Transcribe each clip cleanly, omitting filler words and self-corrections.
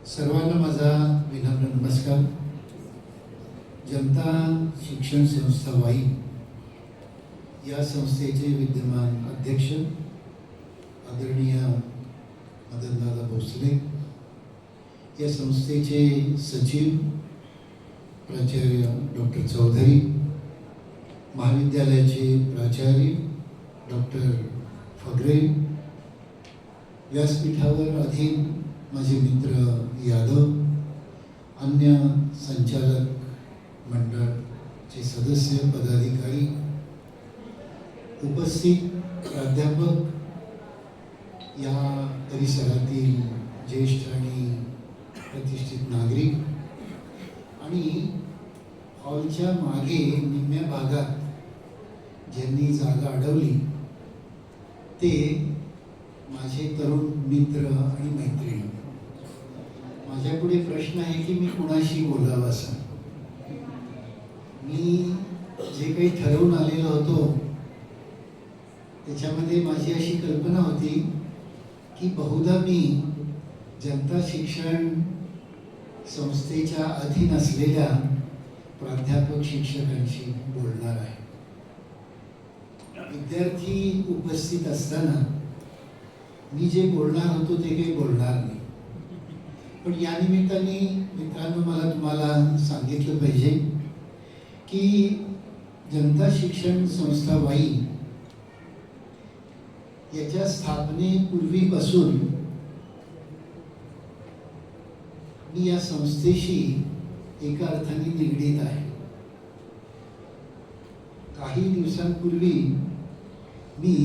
सर्वांना माझा विनम्र नमस्कार. जनता शिक्षण संस्था वाई या संस्थेचे विद्यमान अध्यक्ष आदरणीय मदनदादा भोसले, या संस्थेचे सचिव प्राचार्य डॉक्टर चौधरी, महाविद्यालयाचे प्राचार्य डॉक्टर फगरे, व्यासपीठावर अधीन माझे मित्र यादव, अन्य संचालक मंडळाचे सदस्य पदाधिकारी, उपस्थित प्राध्यापक, या परिसरातील ज्येष्ठ आणि प्रतिष्ठित नागरिक आणि हॉलच्या मागे निम्म्या भागात ज्यांनी जागा अडवली ते माझे तरुण मित्र आणि मैत्रिणी. माझ्यापुढे प्रश्न आहे की मी कुणाशी बोलावं असं. मी जे काही ठरवून आलेलो होतो त्याच्यामध्ये माझी अशी कल्पना होती की बहुधा मी जनता शिक्षण संस्थेच्या अधीन असलेल्या प्राध्यापक शिक्षकांशी बोलणार आहे. विद्यार्थी उपस्थित असताना मी जे बोलणार होतो ते काही बोलणार नाही. पण या निमित्ताने मित्रांनो मला तुम्हाला सांगितलं पाहिजे की जनता शिक्षण संस्था वाई याच्या स्थापनेपूर्वीपासून मी या संस्थेशी एका अर्थाने निगडीत आहे. काही दिवसांपूर्वी मी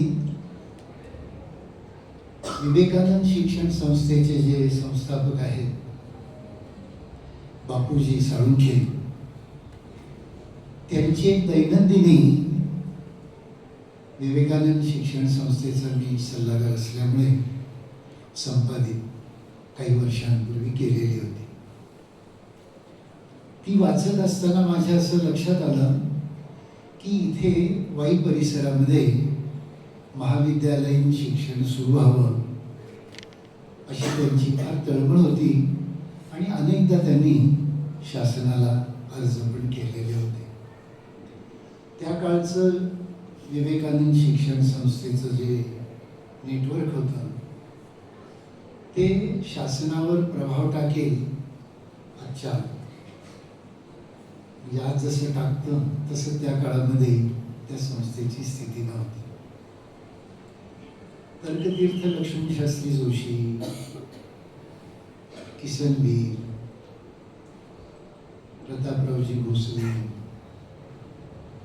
विवेकानंद शिक्षण संस्थेचे जे संस्थापक आहेत बापूजी साळुंखे, त्यांची एक दैनंदिनी विवेकानंद शिक्षण संस्थेचा मी सल्लागार असल्यामुळे संपादित काही वर्षांपूर्वी केलेली होती. ती वाचत असताना माझ्या असं लक्षात आलं की इथे वाई परिसरामध्ये महाविद्यालयीन शिक्षण सुरू व्हावं अशी त्यांची फार तळमळ होती आणि अनेकदा त्यांनी शासनाला अर्ज पण केलेले होते. त्या काळचं विवेकानंद शिक्षण संस्थेचं जे नेटवर्क होतं ते शासनावर प्रभाव टाकेल अच्छा आज जसं टाकतं तसं त्या काळामध्ये त्या संस्थेची स्थिती नव्हती. तर्कतीर्थ लक्ष्मणशास्त्री जोशी, किसनवीर, प्रतापरावजी भोसले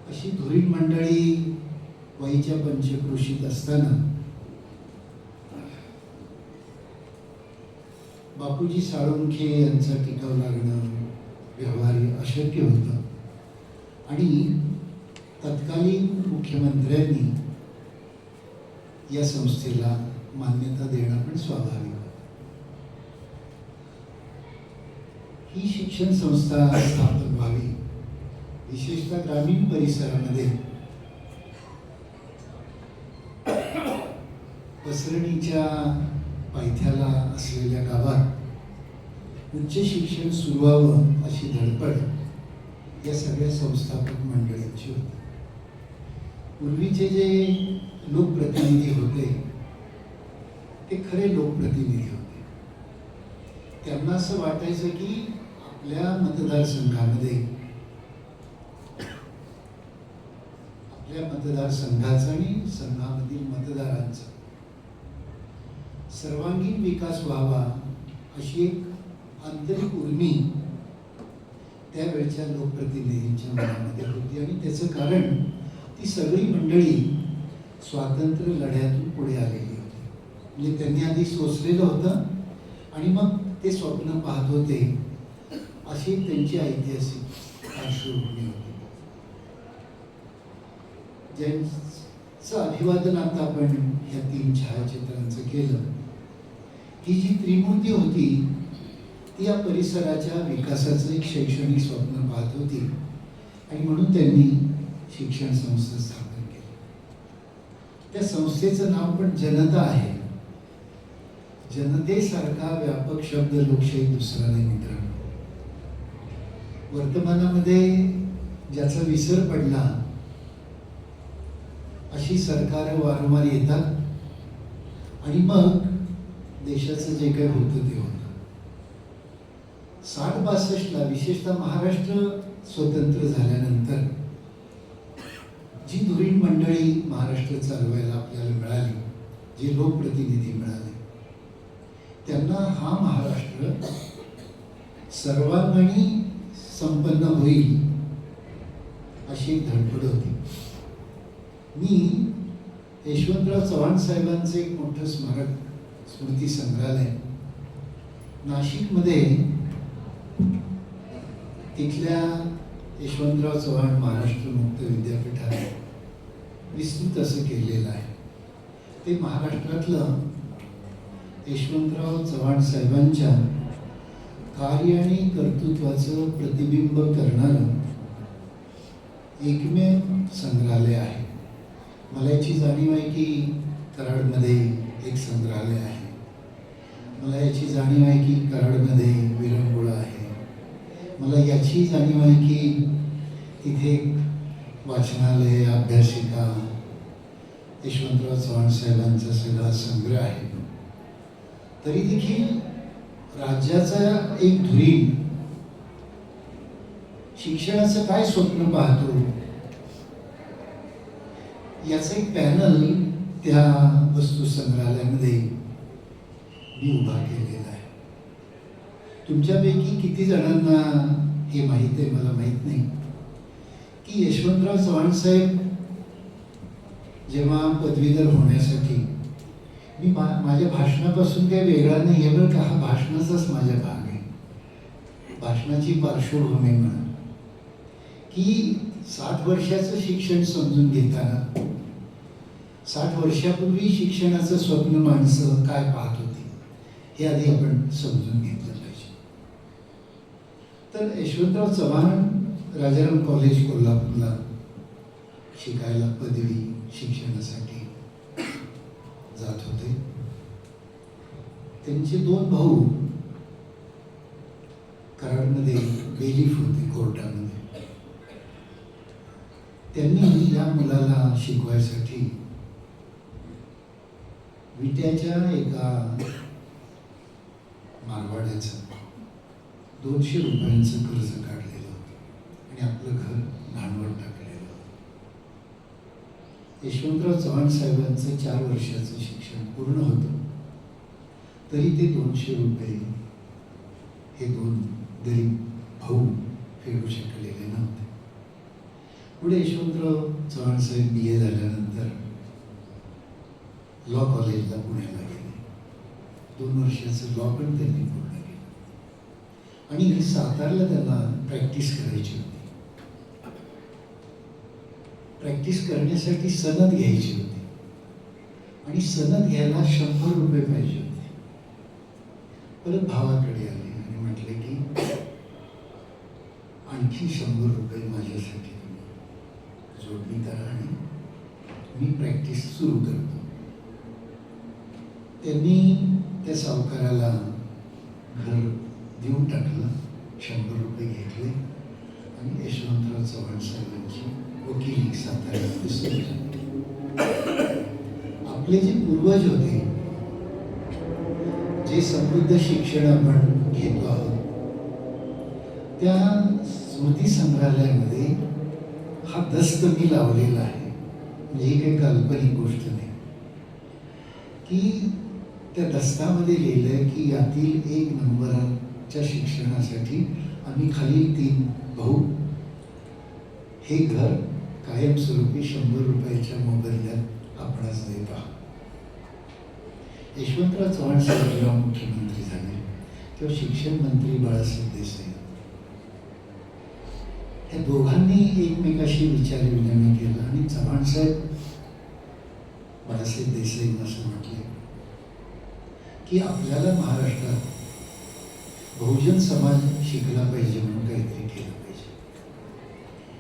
अशी धुरीण मंडळी वाईच्या पंचक्रोशीत असताना बापूजी साळुंखे यांचा टिकाव लागणं व्यवहारी अशक्य होतं आणि तत्कालीन मुख्यमंत्र्यांनी या संस्थेला मान्यता देणं पण स्वाभाविक. ही शिक्षण संस्था स्थापन व्हावी, विशेषतः ग्रामीण परिसरामध्ये पसरणीच्या पायथ्याला असलेल्या गावात उच्च शिक्षण सुरू व्हावं अशी धडपड या सगळ्या संस्थापक मंडळींची होती. पूर्वीचे जे लोकप्रतिनिधी होते ते खरे लोकप्रतिनिधी होते. त्यांना असं वाटायचं की आपल्या मतदारसंघामध्ये आपल्या मतदारसंघाचा आणि संघामधील मतदारांचा सर्वांगीण विकास व्हावा अशी एक आंतरिक उर्मी त्यावेळच्या लोकप्रतिनिधींच्या मनामध्ये होती. आणि त्याचं कारण ती सगळी मंडळी स्वातंत्र्य लढ्यातून पुढे आलेली होती. म्हणजे त्यांनी आधी सोसलेलं होतं आणि मग ते स्वप्न पाहत होते अशी त्यांची ऐतिहासिक पार्श्वभूमी होती. ज्यांचं अभिवादन आता आपण ह्या 3 छायाचित्रांचं केलं, ही जी त्रिमूर्ती होती ती या परिसराच्या विकासाचं एक शैक्षणिक स्वप्न पाहत होती आणि म्हणून त्यांनी शिक्षण संस्था स्थापन केली. त्या संस्थेचं नाव पण जनता आहे. जनतेसारखा व्यापक शब्द लोकशाही दुसरा नाही मित्रांनो. वर्तमानामध्ये ज्याचा विसर पडला अशी सरकार वारंवार येतात आणि मग देशाचं जे काही होतं ते होतं. 60-62ला विशेषतः महाराष्ट्र स्वतंत्र झाल्यानंतर जी धुरीण मंडळी महाराष्ट्र चालवायला आपल्याला मिळाली, जे लोकप्रतिनिधी मिळाले, त्यांना हा महाराष्ट्र सर्वांगणी संपन्न होईल अशी एक धडपड होती. मी यशवंतराव चव्हाण साहेबांचं एक मोठं स्मृती संग्रहालय नाशिकमध्ये तिथल्या यशवंतराव चव्हाण महाराष्ट्र मुक्त विद्यापीठात विस्तृत असं केलेलं आहे. ते महाराष्ट्रातलं यशवंतराव चव्हाण साहेबांच्या कार्य आणि कर्तृत्वाचं प्रतिबिंब करणारं एकमेव संग्रहालय आहे. मला याची जाणीव आहे की कराडमध्ये एक संग्रहालय आहे. मला याची जाणीव आहे की कराडमध्ये विरंगुळा आहे. मला याची जाणीव आहे की तिथे वाचनालय, अभ्यासिका, यशवंतराव चव्हाण साहेबांचा सगळा संग्रह आहे. तरी देखील राज्याचा एक धुरीण शिक्षणाचं काय स्वप्न पाहतो याचं एक पॅनल त्या वस्तू संग्रहालयामध्ये मी उभा केलेला आहे. तुमच्यापैकी किती जणांना हे माहीत आहे मला माहीत नाही की यशवंतराव चव्हाण साहेब जेव्हा पदवीधर होण्यासाठी, मी माझ्या भाषणापासून काही वेगळा नाही आहे बरं का, हा भाषणाचाच माझा भाग आहे. भाषणाची पार्श्वभूमी म्हणून की 60 वर्षाचं शिक्षण समजून घेताना 60 वर्षापूर्वी शिक्षणाचं स्वप्न माणसं काय पाहत होती हे आधी आपण समजून घेतलं पाहिजे. तर यशवंतराव चव्हाण राजाराम कॉलेज कोल्हापूरला शिकायला पदवी शिक्षणासाठी जात होते. त्यांचे 2 भाऊ कराडमध्ये बेलीफ होते कोर्टामध्ये. त्यांनी या मुलाला शिकवायसाठी विट्याच्या एका मारवाड्याचं 200 रुपयांचं कर्ज काढलेलं होतं आणि आपलं घर भांडवल टाकलेलं होतं. यशवंतराव चव्हाण साहेबांचं 4 वर्षाचं शिक्षण पूर्ण होतं तरी ते 200 रुपये हे 2 गरीब भाऊ फेडू शकलेले नव्हते. पुढे यशवंतराव चव्हाण साहेब BA झाल्यानंतर लॉ कॉलेजला पुण्याला गेले. 2 वर्षाचं लॉ पण त्यांनी पूर्ण केलं आणि सातारला त्यांना प्रॅक्टिस करायची होती. प्रॅक्टिस करण्यासाठी सनद घ्यायची होती आणि सनद घ्यायला 100 रुपये पाहिजे होते. परत भावाकडे आले आणि म्हटले की आणखी 100 रुपये माझ्यासाठी तुम्ही जोडणी करा आणि मी प्रॅक्टिस सुरू करतो. त्यांनी त्या सावकाराला घर देऊन टाकलं, 100 रुपये घेतले आणि यशवंतराव चव्हाण साहेबांची वकिली साताऱ्यात सुरू झाली. आपले जे पूर्वज होते, जे समृद्ध शिक्षण आपण घेतो आहोत, त्या स्मृती संग्रहालयामध्ये हा दस्त मी लावलेला आहे. म्हणजे ही काही काल्पनिक गोष्ट नाही की त्या दस्तामध्ये लिहिलंय की यातील 1 नंबरच्या शिक्षणासाठी आम्ही खालील 3 भाऊ हे घर कायमस्वरूपी 100 रुपयाच्या मोबदल्यात आपणास देत आहोत. यशवंतराव चव्हाण साहेब जेव्हा मुख्यमंत्री झाले तेव्हा शिक्षण मंत्री बाळासाहेब देसाई, या दोघांनी एकमेकाशी विचारविनिमय केला आणि चव्हाण साहेब बाळासाहेब देसाईंना असं म्हटले की आपल्याला महाराष्ट्रात बहुजन समाज शिकला पाहिजे म्हणून काहीतरी केलं पाहिजे.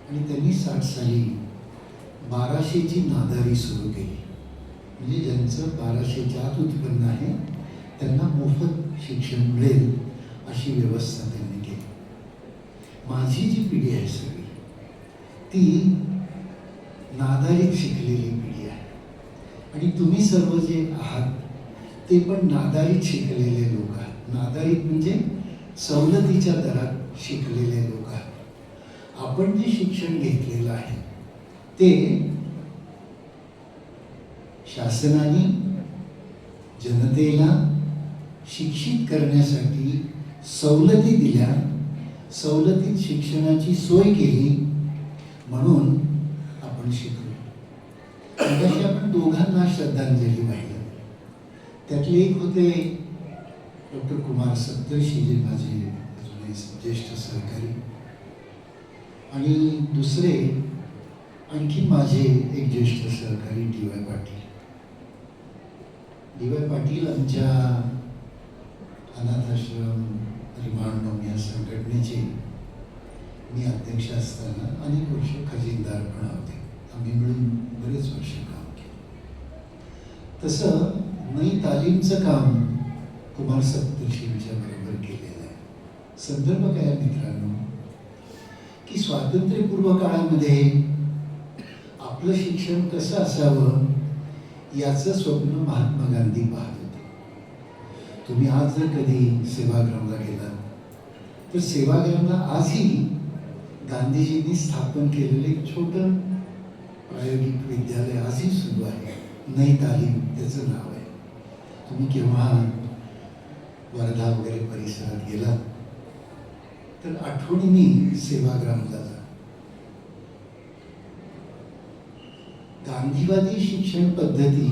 आणि त्यांनी 60 साली 1200ची नादारी सुरू केली. म्हणजे ज्यांचं 1200च्या आत उत्पन्न आहे त्यांना मोफत शिक्षण मिळेल अशी व्यवस्था त्यांनी केली. माझी जी पिढी आहे सगळी ती नादारीत शिकलेली पिढी आहे आणि तुम्ही सर्व जे आहात ते पण नादारीत शिकलेले लोक आहात. नादारीत म्हणजे सवलतीच्या दरात शिकलेले लोक आहात. आपण जे शिक्षण घेतलेलं आहे ते शासनाने जनतेला शिक्षित करण्यासाठी सवलती दिल्या, सवलतीत शिक्षणाची सोय केली म्हणून आपण शिकलो. त्याची आपण दोघांना श्रद्धांजली वाहिली. त्यातले एक होते डॉक्टर कुमार सप्तर्षी, जे माझे ज्येष्ठ सहकारी, आणि दुसरे आणखी माझे एक ज्येष्ठ सहकारी डी.वाय. पाटील. डी.वाय. पाटील आमच्या अनाथाश्रम रिमांड होम या संघटनेचे मी अध्यक्ष असताना अनेक वर्ष खजिनदार पण होते. आम्ही मिळून बरेच वर्ष काम केलं. तसं नई तालीमचं काम कुमार सप्तर्षींच्या बरोबर केलेलं आहे. संदर्भ काय आहे मित्रांनो, की स्वातंत्र्यपूर्व काळामध्ये आपलं शिक्षण कसं असावं याचं स्वप्न महात्मा गांधी पाहत होते. तुम्ही आज जर कधी सेवाग्रामला गेलात तर सेवाग्रामला आजही गांधीजींनी स्थापन केलेलं एक छोटं प्रायोगिक विद्यालय आजही सुरू आहे. नई तालीम त्याचं नाव आहे. तुम्ही केव्हा वर्धा वगैरे परिसरात गेलात तर आठवणीने सेवाग्रामला जा. गांधीवादी शिक्षण पद्धती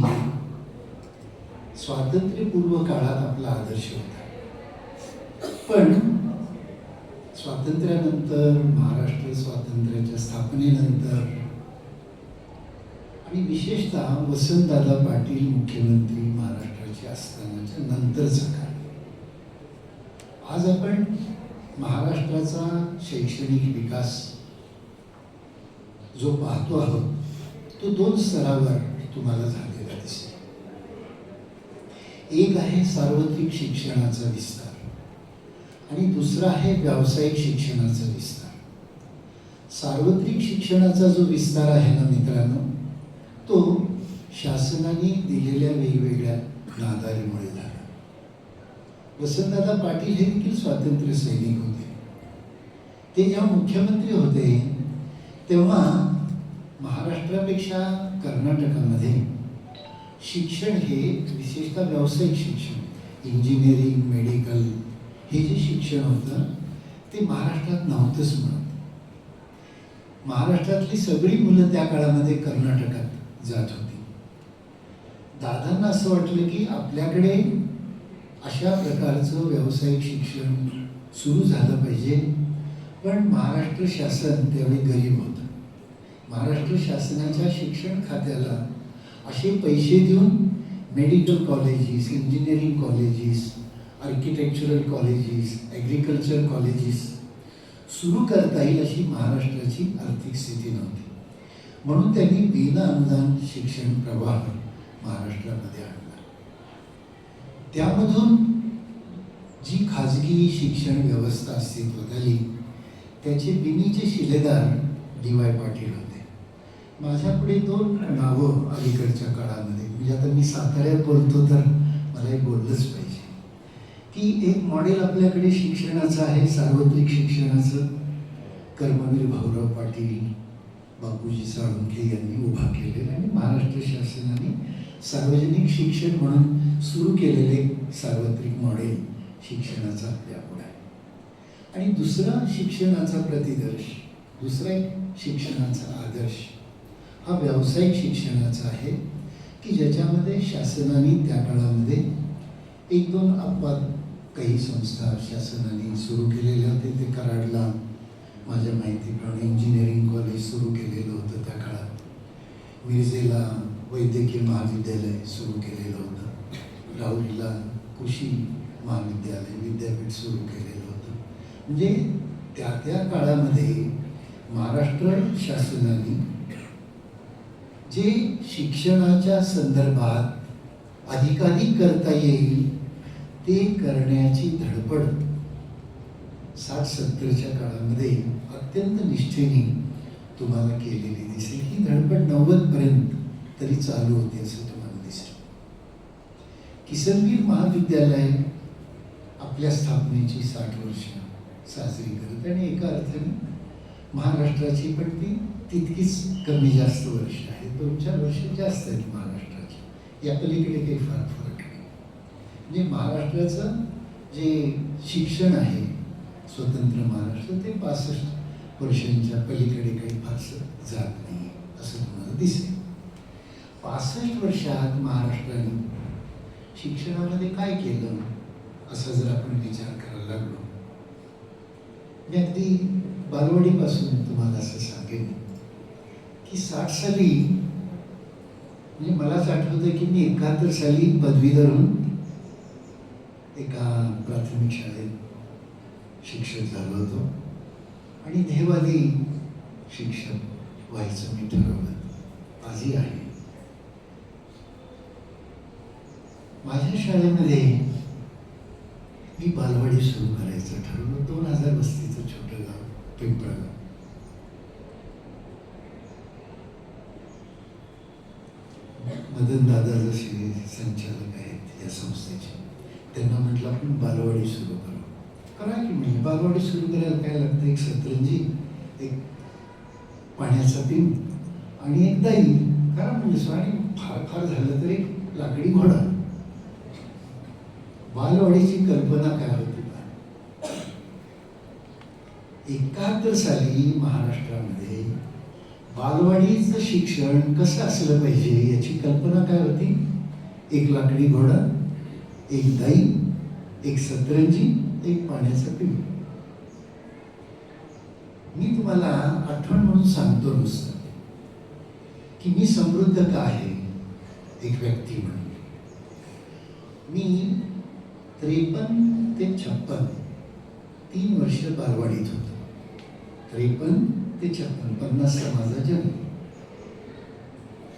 स्वातंत्र्यपूर्व काळात आपला आदर्श होता, पण स्वातंत्र्यानंतर, महाराष्ट्र स्वातंत्र्याच्या स्थापनेनंतर आणि विशेषतः वसंतदादा पाटील मुख्यमंत्री महाराष्ट्राचे असतानाच्या नंतरचा काळ, आज आपण महाराष्ट्राचा शैक्षणिक विकास जो पाहतो आहोत तो दोन स्तरावर तुम्हाला झालेला दिसेल. एक आहे सार्वत्रिक शिक्षणाचा विस्तार आणि दुसरा आहे व्यावसायिक शिक्षणाचा विस्तार. सार्वत्रिक शिक्षणाचा जो विस्तार आहे ना मित्रांनो, तो शासनाने दिलेल्या वेगवेगळ्या नादारीमुळे झाला. वसंतदादा पाटील हे देखील स्वातंत्र्य सैनिक होते. ते जेव्हा मुख्यमंत्री होते तेव्हा महाराष्ट्रापेक्षा कर्नाटकामध्ये शिक्षण हे विशेषतः व्यावसायिक शिक्षण, इंजिनिअरिंग, मेडिकल हे जे शिक्षण होतं ते महाराष्ट्रात नव्हतंच म्हणत. महाराष्ट्रातली सगळी मुलं त्या काळामध्ये कर्नाटकात जात होती. दादांना असं वाटलं की आपल्याकडे अशा प्रकारचं व्यावसायिक शिक्षण सुरू झालं पाहिजे, पण महाराष्ट्र शासन त्यावेळी गरीब होतं. महाराष्ट्र शासनाच्या शिक्षण खात्याला असे पैसे देऊन medical colleges, engineering colleges, architectural colleges, agriculture colleges सुरू करता येईल अशी महाराष्ट्राची आर्थिक स्थिती नव्हती. म्हणून त्यांनी विना अनुदान शिक्षण प्रवाह महाराष्ट्रामध्ये आणला. त्यामधून जी खाजगी शिक्षण व्यवस्था अस्तित्वात आली त्याचे बिनीचे शिलेदार डी.वाय. पाटील होते. माझ्या पुढे दोन नावं अलीकडच्या काळामध्ये, म्हणजे आता मी साताऱ्यात बोलतो तर मला हे बोललंच पाहिजे की एक मॉडेल आपल्याकडे शिक्षणाचं आहे, सार्वत्रिक शिक्षणाचं. कर्मवीर भाऊराव पाटील, बापूजी साळुंखे यांनी उभा केलेलं आणि महाराष्ट्र शासनाने सार्वजनिक शिक्षण म्हणून सुरू केलेले सार्वत्रिक मॉडेल शिक्षणाचा आपल्यापुढे आहे. आणि दुसरा शिक्षणाचा प्रतिदर्श, दुसरा एक शिक्षणाचा आदर्श हा व्यावसायिक शिक्षणाचा आहे की ज्याच्यामध्ये शासनाने त्या काळामध्ये एक दोन अपवाद काही संस्था शासनाने सुरू केलेल्या होते. ते कराडला माझ्या माहितीप्रमाणे इंजिनिअरिंग कॉलेज सुरू केलेलं होतं त्या काळात. मिरजेला वैद्यकीय महाविद्यालय सुरू केलेलं होतं. राहुरीला कृषी महाविद्यालय, विद्यापीठ सुरू केलेलं होतं. म्हणजे त्या त्या काळामध्ये महाराष्ट्र शासनाने जे शिक्षणाच्या संदर्भात अधिकाधिक करता येईल ते करण्याची धडपड 60-70च्या काळामध्ये अत्यंत निष्ठेने तुम्हाला केलेली दिसेल. ही धडपड 90पर्यंत तरी चालू होती असं तुम्हाला दिसेल. किसनगीर महाविद्यालय आपल्या स्थापनेची 60 वर्ष साजरी करत आणि एका अर्थाने महाराष्ट्राची पण ती तितकीच कमी जास्त वर्ष आहेत. 2-4 वर्ष जास्त आहेत महाराष्ट्राची. या पलीकडे काही फार फरक नाही. म्हणजे महाराष्ट्राचं जे शिक्षण आहे स्वतंत्र महाराष्ट्र ते 65 वर्षांच्या पलीकडे काही फारसं जात नाही असं तुम्हाला दिसेल. 65 वर्षात महाराष्ट्राने शिक्षणामध्ये काय केलं असा जर आपण विचार करायला लागलो, मी अगदी बालवाडीपासून तुम्हाला असं सांगेन की 60 साली म्हणजे मलाच आठवतं की मी 71 साली पदवीधर होऊन एका प्राथमिक शाळेत शिक्षक झालो होतो आणि ध्येयवादी शिक्षक व्हायचं मी ठरवलं. आजही आहे. माझ्या शाळेमध्ये मी बालवाडी सुरू करायचं ठरवलं. 2000 वस्तीचं छोटं गाव पिंपळगाव. मदन दादा जसे संचालक आहेत या संस्थेचे, त्यांना म्हटलं आपण बालवाडी सुरू करू. करा की म्हणजे बालवाडी सुरू करायला काय लागतं? एक सतरंजी, एक पाण्याचा पिंप आणि एक दही करा म्हणजे. आणि फार फार झालं तर एक लाकडी घोडा. बालवाडीची कल्पना काय होती? 71 साली महाराष्ट्रामध्ये बालवाडीचं शिक्षण कसं असलं पाहिजे याची कल्पना काय होती? एक लाकडी घोडा, एक दही, एक सतरंजी, एक पाण्याचा पिंप. मी तुम्हाला आठवण म्हणून सांगतो नुसतं की मी समृद्ध का आहे एक व्यक्ती म्हणून. मी 53 ते 56 3 वर्ष बालवाडीत होतो. 53 ते 56 50चा माझा जन्म.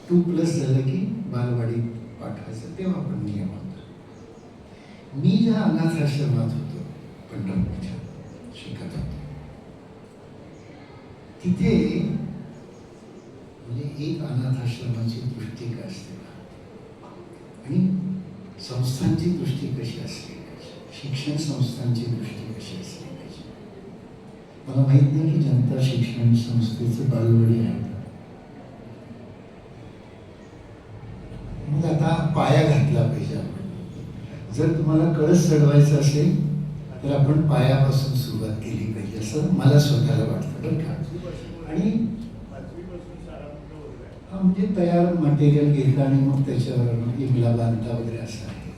2+ झालं की बालवाडीत पाठवायचं, तेव्हा पण नियम होता. मी ज्या अनाथ आश्रमात होतो पंढरपूरच्या शिकत होतो तिथे म्हणजे एक अनाथ आश्रमाची दृष्टी काय असते आणि संस्थांची दृष्टी कशी असली पाहिजे, शिक्षण संस्थांची दृष्टी कशी असली पाहिजे. मला माहित नाही की जनता शिक्षण संस्थेचं बालवाडी आहे. मग आता पाया घातला पाहिजे आपण. जर तुम्हाला कळस चढवायचं असेल तर आपण पायापासून सुरुवात केली पाहिजे असं मला स्वतःला वाटतं बरं का. आणि म्हणजे तयार मटेरियल घेतलं आणि मग त्याच्यावर इमला बांधता वगैरे असं आहे.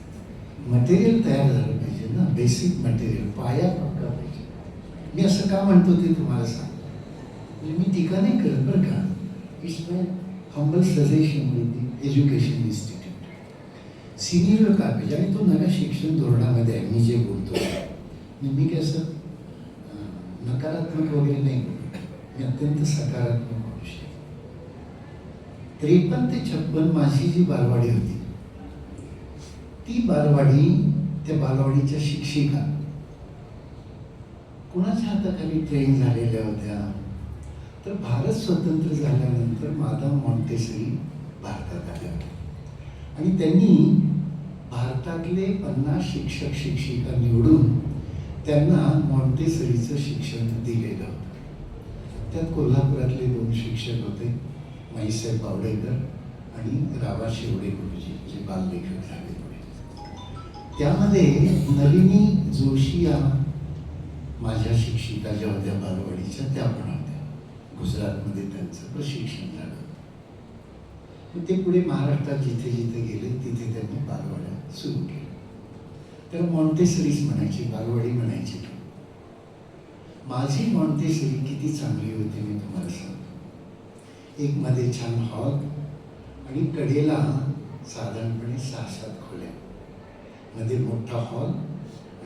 मटेरियल तयार झालं पाहिजे ना, बेसिक मटेरियल, पाया पक्का पाहिजे. मी असं का म्हणतो ते तुम्हाला सांग. म्हणजे मी टीका नाही करत बरं का. It's my humble suggestion with education institute. Senior काय पाहिजे आणि तो नव्या शिक्षण धोरणामध्ये आहे मी जे बोलतो. मी काय असं नकारात्मक वगैरे नाही बोलतो, मी अत्यंत सकारात्मक मनुष्य. 53 ते 56 माझी जी बालवाडी होती ती बालवाडी, त्या बालवाडीच्या शिक्षिका कुणाच्या हाताखाली ट्रेन झालेल्या होत्या तर भारत स्वतंत्र झाल्यानंतर मादाम मॉन्टेसरी भारतात आल्या होत्या आणि त्यांनी भारतातले 50 शिक्षक शिक्षिका निवडून त्यांना मॉन्टेसरीचं शिक्षण दिलेलं होतं. त्यात कोल्हापुरातले 2 शिक्षक होते, माईसाहेब बावडेकर आणि रावा शेवडे गुरुजी, जे बाललेखक झाले पुढे. त्यामध्ये नलिनी जोशी या माझ्या शिक्षिका ज्या होत्या बालवाडीच्या त्या पण होत्या. गुजरातमध्ये त्यांचं प्रशिक्षण झालं. ते पुढे महाराष्ट्रात जिथे जिथे गेले तिथे त्यांनी बालवाड्या सुरू केल्या. तर मॉन्टेसरीच म्हणायची, बालवाडी म्हणायची. माझी मॉन्टेसरी किती चांगली होती मी तुम्हाला सांगतो. एक मध्ये छान हॉल आणि कडेला साधारणपणे 6-7 खोल्या, मध्ये मोठा हॉल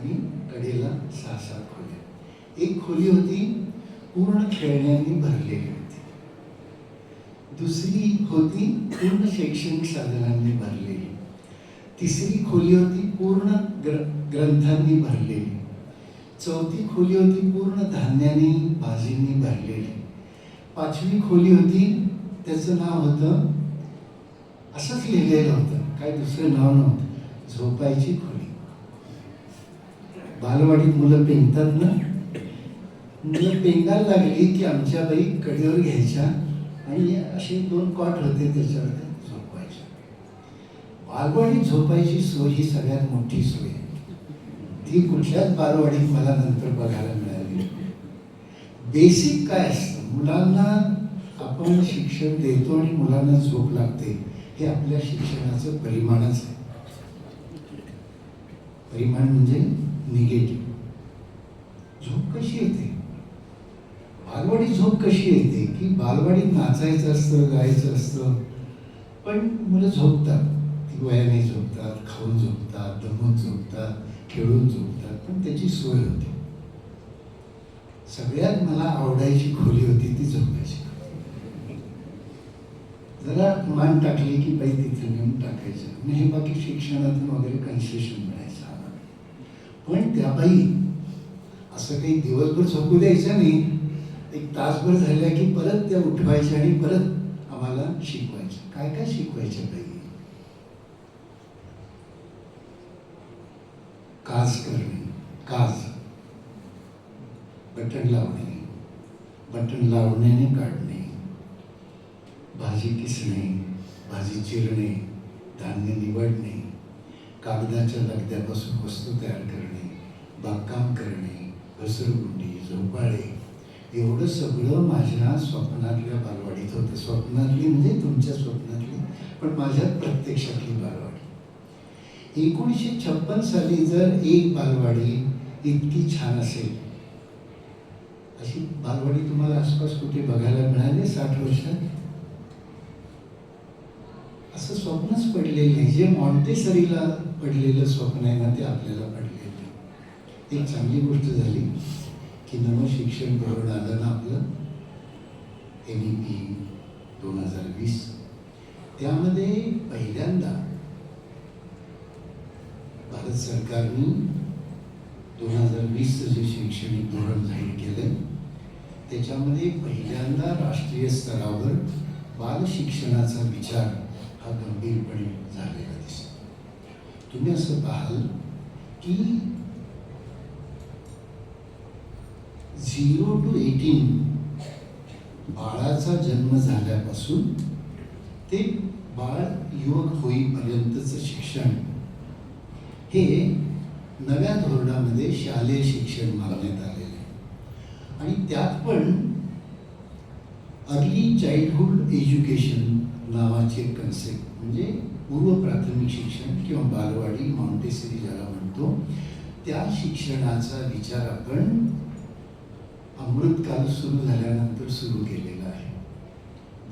आणि कडेला 6-7 खोल्या. एक खोली होती पूर्ण खेळण्यांनी भरलेली होती, दुसरी होती पूर्ण शैक्षणिक साधनांनी भरलेली, तिसरी खोली होती पूर्ण ग्रंथांनी भरलेली. चौथी खोली होती पूर्ण धान्याने भाजींनी भरलेली. पाचवी खोली होती, त्याचं नाव होतं, असंच लिहिलेलं होतं, काय दुसरं नाव नव्हतं, झोपायची खोली. बालवाडीत मुलं पेंगतात ना, मुलं पेंगायला लागली की आमच्या बाई कडेवर घ्यायच्या आणि असे 2 कॉट होते त्याच्यावर झोपवायच्या. बालवाडीत झोपायची सोय ही सगळ्यात मोठी सोय आहे. ती कुठल्याच बालवाडीत मला नंतर बघायला मिळाली. बेसिक काय असतं, मुलांना आपण शिक्षण देतो आणि मुलांना झोप लागते, हे आपल्या शिक्षणाचं परिमाणच आहे. परिमाण म्हणजे निगेटिव्ह. झोप कशी येते, बालवाडीत झोप कशी येते की बालवाडीत नाचायचं असतं, गायचं असतं, पण मुलं झोपतात. ती वयाने झोपतात, खाऊन झोपतात, दमून झोपतात, खेळून झोपतात, पण त्याची सोय होती. सगळ्यात मला आवडायची खोली होती ती झोपायची. जरा मान टाकली की बाई तिथे नेऊन टाकायचं. नाही, बाकी शिक्षणातून वगैरे कन्सेशन मिळायचं आम्हाला. पण त्या बाई असं काही दिवसभर झोपू द्यायचं नाही. 1 तासभर झाल्या की परत त्या उठवायच्या आणि परत आम्हाला शिकवायच्या. काय काय शिकवायच्या बाई? काज करणे, काज, बटन लावणे, बटन लावण्याने काढणे, भाजी किसणे, भाजी चिरणे, धान्य निवडणे, कागदाच्या लगद्यापासून वस्तू तयार करणे, बागकाम करणे, घसरगुंडी, झोपाळे, एवढं सगळं माझ्या स्वप्नातल्या बालवाडीत होतं. स्वप्नातली म्हणजे तुमच्या स्वप्नातली, पण माझ्या प्रत्यक्षातली बालवाडी. 1956 साली जर एक बालवाडी इतकी छान असेल, अशी बालवाडी तुम्हाला आसपास कुठे बघायला मिळाली 60 वर्षात? असं स्वप्नच पडलेलं नाही. जे मॉन्टेसरीला पडलेलं स्वप्न आहे ना, ते आपल्याला पडलेलं नाही. एक चांगली गोष्ट झाली की नवं शिक्षण धोरण आलं ना आपलं, NEP 2020. त्यामध्ये पहिल्यांदा भारत सरकारने 2020चं जे शैक्षणिक धोरण जाहीर केलं, त्याच्यामध्ये पहिल्यांदा राष्ट्रीय स्तरावर बाल शिक्षणाचा विचार हा गंभीरपणे झालेला दिसतो. तुम्ही असं पाहाल की 0 to 18 बाळाचा जन्म झाल्यापासून ते बाळ युवक होईपर्यंतचं शिक्षण हे नव्या धोरणामध्ये शालेय शिक्षण मानण्यात आलेलं आहे. आणि त्यात पण अर्ली चाइल्डहुड एज्युकेशन नावाची एक कन्सेप्ट, म्हणजे पूर्व प्राथमिक शिक्षण किंवा बालवाडी, मॉन्टेसरी ज्याला म्हणतो, त्या शिक्षणाचा विचार आपण अमृतकाल सुरू झाल्यानंतर सुरू केलेला आहे.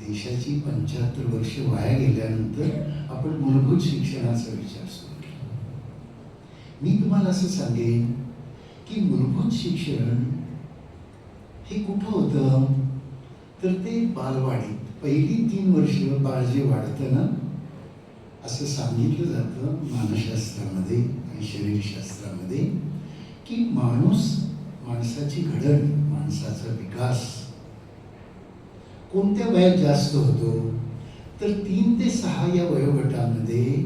देशाची 75 वर्ष वाया गेल्यानंतर आपण मूलभूत शिक्षणाचा विचार सुरू केला. मी तुम्हाला असं सांगेन की मूलभूत शिक्षण हे कुठं होतं, तर ते बालवाडीत पहिली 3 वर्ष बाळ जे वाढतं ना, असं सांगितलं जातं मानसशास्त्रामध्ये आणि शरीरशास्त्रामध्ये की माणसाची घडण, माणसाचा विकास कोणत्या वयात जास्त होतो, तर 3 ते 6 या वयोगटामध्ये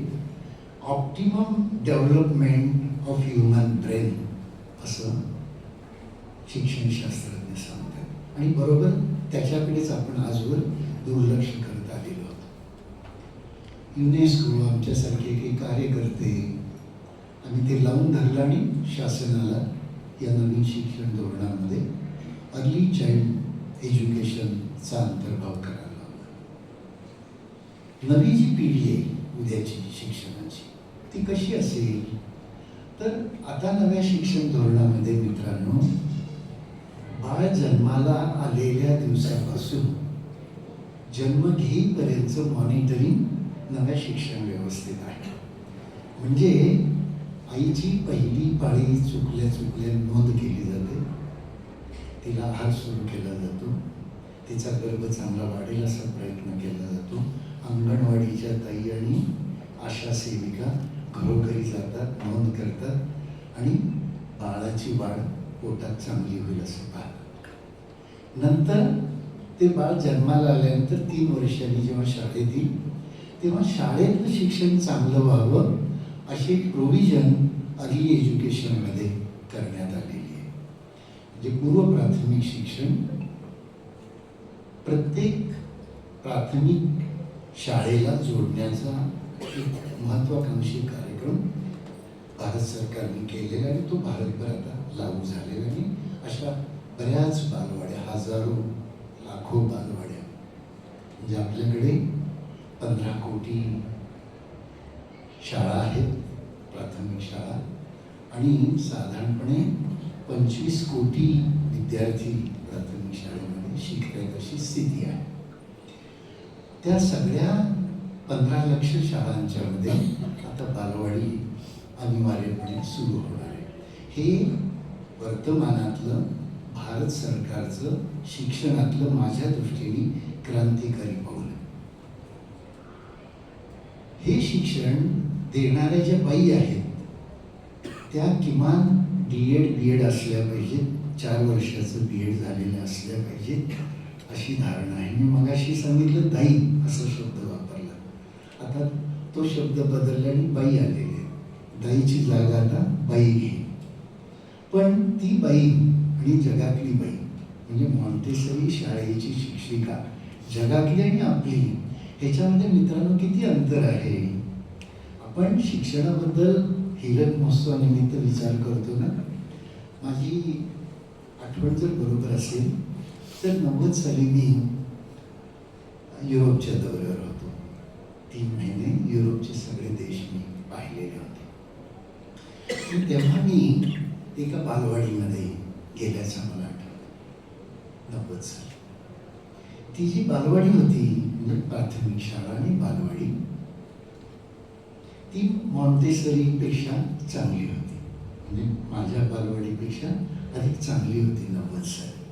optimum development of human brain असं शिक्षणशास्त्रज्ञ सांगतात. आणि बरोबर त्याच्याकडेच आपण आजवर दुर्लक्ष करत आलेलो आहोत. युनेस्को आमच्यासारखे काही कार्यकर्ते आम्ही ते लावून धरलं आणि शासनाला या नवीन शिक्षण धोरणामध्ये अर्ली चाइल्ड एज्युकेशनचा अंतर्भाव करायला हवा. नवी जी पिढी आहे उद्याची शिक्षणाची, ती कशी असेल, तर आता नव्या शिक्षण धोरणामध्ये मित्रांनो, बाळ जन्माला आलेल्या दिवसापासून जन्म घेईपर्यंतचं मॉनिटरिंग नव्या शिक्षण व्यवस्थेत आहे. म्हणजे आईची पहिली पाळी चुकल्या नोंद केली जाते, तिला आहार सुरू केला जातो, तिचा गर्भ चांगला वाढेल असा प्रयत्न केला जातो. अंगणवाडीच्या ताई आणि आशा सेविका घरोघरी जातात, नोंद करतात आणि बाळाची वाढ पोटात चांगली होईल असं पाहतात. नंतर ते बाळ जन्माला आल्यानंतर 3 वर्षांनी जेव्हा शाळेत येईल तेव्हा शाळेतलं शिक्षण चांगलं व्हावं अशी प्रोव्हिजन अर्ली एज्युकेशनमध्ये करण्यात आलेली आहे. म्हणजे पूर्व प्राथमिक शिक्षण प्रत्येक प्राथमिक शाळेला जोडण्याचा एक महत्त्वाकांक्षी कार्यक्रम भारत सरकारने केलेला आणि तो भारतभर आता लागू झालेला आणि अशा बऱ्याच बालवाड्या, हजारो लाखो बालवाड्या, म्हणजे आपल्याकडे 15 कोटी शाळा आहेत, प्राथमिक शाळा, आणि साधारणपणे 25 कोटी विद्यार्थी प्राथमिक शाळेमध्ये शिकतात अशी स्थिती आहे. त्या सगळ्या 15 लाख शाळांच्यामध्ये आता बालवाडी अनिवार्यपणे सुरू होणार आहे. हे वर्तमानातलं भारत सरकारचं शिक्षणातलं माझ्या दृष्टीने क्रांतिकारी पाऊल आहे. हे शिक्षण देणाऱ्या ज्या बाई आहेत त्या किमान D.Ed. B.Ed. असल्या पाहिजेत, 4 वर्षाचं B.Ed. झालेलं असल्या पाहिजेत अशी धारणा आहे. मी मगाशी सांगितलं दाई असा शब्द वापरला, आता तो शब्द बदलला आणि बाई आलेली आहे. दाईची जागा आता बाई घे. पण ती बाई आणि जगातली बाई म्हणजे मॉन्टेसरी शाळेची शिक्षिका, जगातली आणि आपली, ह्याच्यामध्ये मित्रांनो किती अंतर आहे. आपण शिक्षणाबद्दल हीरक महोत्सवानिमित्त विचार करतो ना. माझी आठवण जर बरोबर असेल तर 90 साली मी युरोपच्या दौऱ्यावर होतो. 3 महिने युरोपचे सगळे देश मी पाहिलेले होते. तेव्हा मी एका बालवाडीमध्ये गेल्याचं मला आठवतं. 90 साली ती जी बालवाडी होती म्हणजे प्राथमिक शाळा आणि बालवाडी, ती मॉन्टेसरीपेक्षा चांगली होती. म्हणजे माझ्या बालवाडीपेक्षा अधिक चांगली होती 90 साली.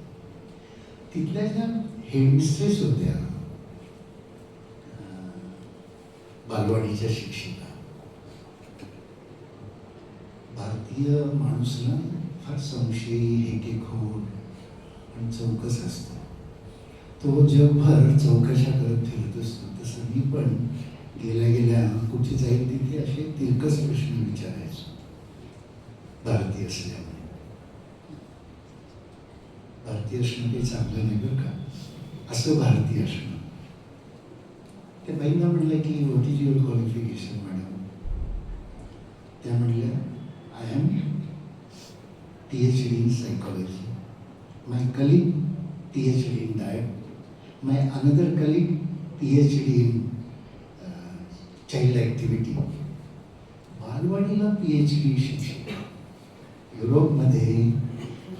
तिथल्या ज्या हेडमिस्ट्रेस होत्या, बालवाडीच्या शिक्षिका, भारतीय माणूस ना फार संशयी, हेकेखोर आणि चौकस असतो. तो जगभर चौकशा करत फिरत असतो. तसं मी पण गेल्या गेल्या कुठे जाईल तिथे असे तिरकस प्रश्न विचारायचो. भारतीय असल्यामुळे भारतीय असणं काही चांगलं नाही बरं का, असं भारतीय असणं. त्या बाईंना म्हणलं की what is your qualification madam. त्या म्हणल्या I am PhD in psychology. My colleague PhD in that. My another colleague PhD in child activity. बालवाडीला PhD शिक्षण, युरोपमध्ये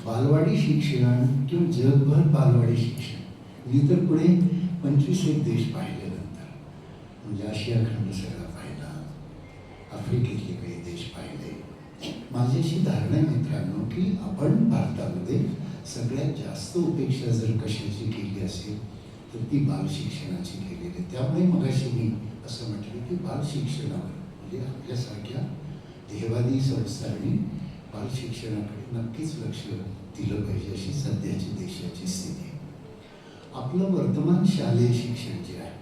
बालवाडी शिक्षण किंवा जगभर बालवाडी शिक्षण. मी तर पुढे 25 देश पाहिले नंतर, म्हणजे आशिया खंड सगळा पाहिला, आफ्रिकेतले काही देश पाहिले. माझी अशी धारणा आहे मित्रांनो की आपण भारतामध्ये सगळ्यात जास्त उपेक्षा जर कशाची केली असेल तर ती बाल शिक्षणाची केलेली आहे. त्यामुळे मगाशी मी असं म्हटलं की बाल शिक्षणावर म्हणजे आपल्यासारख्या देहवादी संस्थांनी बाल शिक्षणाकडे नक्कीच लक्ष दिलं पाहिजे अशी सध्याची देशाची स्थिती आहे. आपलं वर्तमान शालेय शिक्षण जे आहे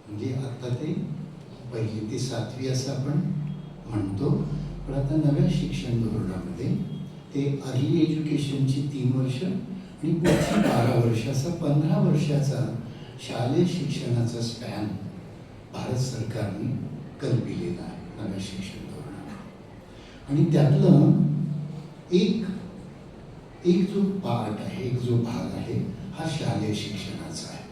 म्हणजे आता ते 1ली ते 7वी असं आपण म्हणतो, पण आता नव्या शिक्षण धोरणामध्ये ते अर्ली एज्युकेशनची 3 वर्ष आणि पुढची 12 वर्ष असा 15 वर्षाचा शालेय शिक्षणाचा स्पॅन भारत सरकारने कल्पिलेला आहे नव्या शिक्षण धोरणात. आणि त्यातलं एक जो पार्ट आहे, एक जो भाग आहे हा शालेय शिक्षणाचा आहे.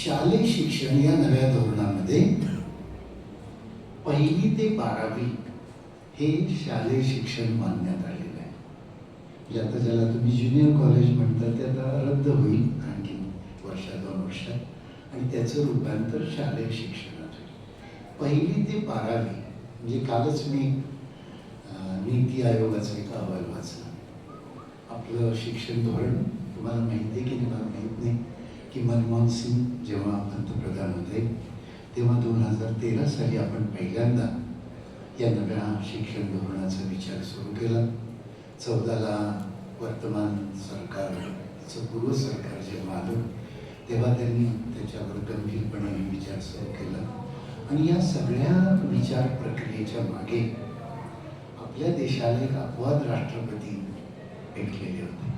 शालेय शिक्षण या नव्या धोरणामध्ये 1ली ते 12वी हे शालेय शिक्षण मानण्यात आलेलं आहे. म्हणजे आता ज्याला तुम्ही ज्युनियर कॉलेज म्हणता ते आता रद्द होईल आणखी वर्षा 2 वर्षात आणि त्याचं रूपांतर शालेय शिक्षणात होईल. 1ली ते 12वी म्हणजे कालच मी नीती आयोगाचा एक अहवाल वाचला. आपलं शिक्षण धोरण तुम्हाला माहिती आहे की नाही मला माहीत नाही की मनमोहन सिंग जेव्हा पंतप्रधान होते तेव्हा 2013 साली आपण पहिल्यांदा या नव्या शिक्षण धोरणाचा विचार सुरू केला. 14ला वर्तमान सरकारचं पूर्व सरकार जेव्हा आलं तेव्हा त्यांनी त्याच्यावर गंभीरपणे विचार सुरू केला. आणि या सगळ्या विचार प्रक्रियेच्या मागे आपल्या देशाला एक अपवाद राष्ट्रपती भेटलेले होते,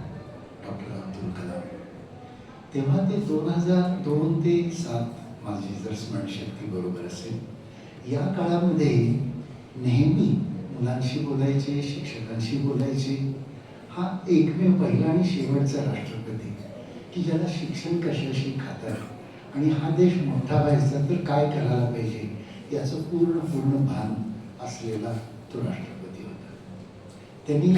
डॉक्टर अब्दुल कलाम. तेव्हा ते 2002 ते 2007 माझी जर स्मरणशक्ती बरोबर असेल, या काळामध्ये नेहमी मुलांशी बोलायचे, शिक्षकांशी बोलायचे. हा एकमेव पहिला आणि शेवटचा राष्ट्रपती की ज्याला शिक्षण कशाशी खातात आणि हा देश मोठा व्हायचा तर काय करायला पाहिजे याचं पूर्ण भान असलेला तो राष्ट्रपती होता. त्यांनी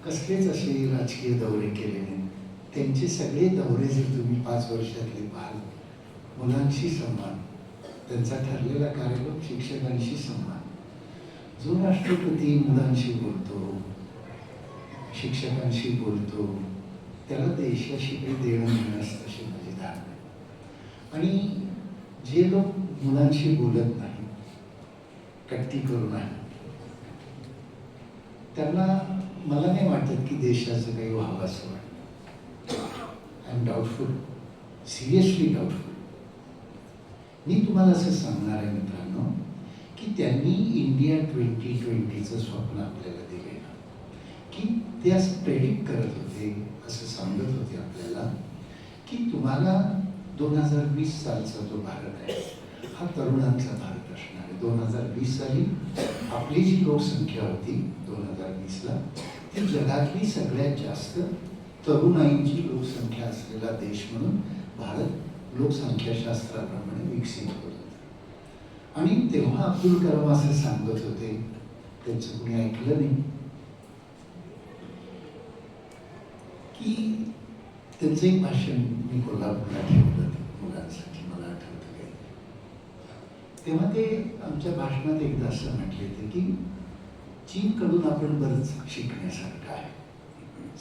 कसलेच असे राजकीय दौरे केले नाही. त्यांचे सगळे दौरे जर तुम्ही 5 वर्षातले पाहाल, मुलांशी संवाद, त्यांचा ठरलेला कार्यक्रम शिक्षकांशी संवाद. जो राष्ट्रपती मुलांशी बोलतो, शिक्षकांशी बोलतो, त्याला देशाशी काही देणं घेणं असतं अशी माझी धारणा. आणि जे लोक मुलांशी बोलत नाही, कट्टी करू नाही, त्यांना मला नाही वाटत की देशाचं काही व्हावं असं वाटतं. I am doubtful, seriously doubtful. मी तुम्हाला असं सांगणार आहे मित्रांनो की त्यांनी इंडिया 2020चं स्वप्न आपल्याला दिलेलं, की ते असं प्रेडिक्ट करत होते, असं सांगत होते आपल्याला की तुम्हाला 2020 सालचा जो भारत आहे हा तरुणांचा भारत असणार आहे. 2020 साली आपली जी लोकसंख्या होती 2020ला ती जगातली सगळ्यात जास्त तरुणाईंची लोकसंख्या असलेला देश म्हणून भारत लोकसंख्याशास्त्राप्रमाणे विकसित होत होता. आणि तेव्हा अब्दुल कलाम असं सांगत होते, त्यांचं कुणी ऐकलं नाही, की त्यांचं एक भाषण मी कोल्हापूरला ठेवलं मुलांसाठी, मला आठवतं काही. तेव्हा ते आमच्या भाषणात एकदा असं म्हटले होते की चीनकडून आपण बरंच शिकण्यासारखं आहे.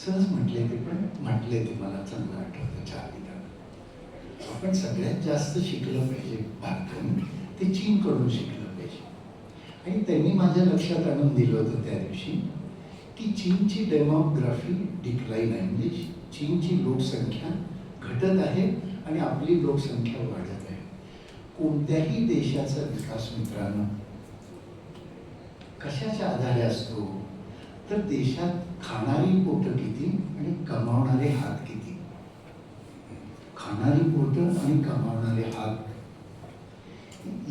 सहज म्हटले ते, पण म्हटले ते मला चांगलं आठवतं. 4 विधान आपण सगळ्यात जास्त शिकलं पाहिजे भारताने, ते चीनकडून शिकलं पाहिजे. आणि त्यांनी माझ्या लक्षात आणून दिलं होतं त्या दिवशी की चीनची डेमोग्राफी डिक्लाइन आहे, म्हणजे चीनची लोकसंख्या घटत आहे आणि आपली लोकसंख्या वाढत आहे. कोणत्याही देशाचा विकास मित्रांनो कशाच्या आधारे असतो तर देशात खाणारी पोटं किती आणि कमावणारे हात किती. खाणारी पोटं आणि कमावणारे हात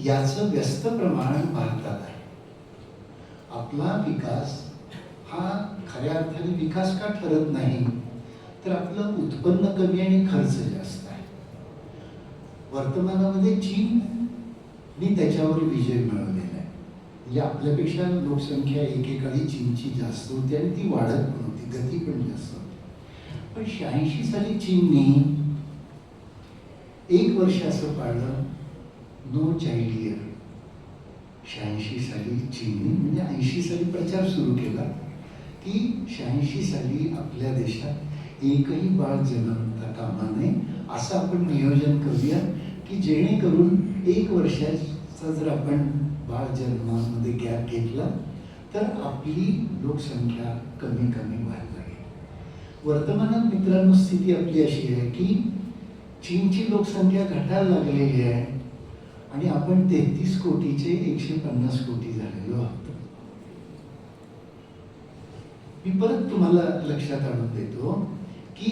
याचं व्यस्त प्रमाण भारतात आहे. आपला विकास हा खऱ्या अर्थाने विकास का ठरत नाही तर आपलं उत्पन्न कमी आणि खर्च जास्त आहे. वर्तमानामध्ये चीनने त्याच्यावर विजय मिळवलेला आहे. म्हणजे आपल्यापेक्षा लोकसंख्या एकेकाळी चीनची जास्त होती आणि ती वाढत पण होती, गती पण जास्त होती. पण 86 साली चीनने एक वर्ष असं पाळलं, नो चाइल्ड इयर. 86 साली चीनने, म्हणजे 80 साली प्रचार सुरू केला की 86 साली आपल्या देशात एकही बाळ जन्मता कामा नये, असं आपण नियोजन करूया की जेणेकरून 1 वर्षाचा जर आपण बाळ जन्मामध्ये गॅप घेतला तर आपली लोकसंख्या कमी व्हायला लागेल. वर्तमानात मित्रांनो स्थिती आपली अशी आहे की चीनची लोकसंख्या घटायला लागलेली आहे आणि आपण 33 कोटीचे 150 कोटी झालेलो आहोत. मी परत तुम्हाला लक्षात आणून देतो की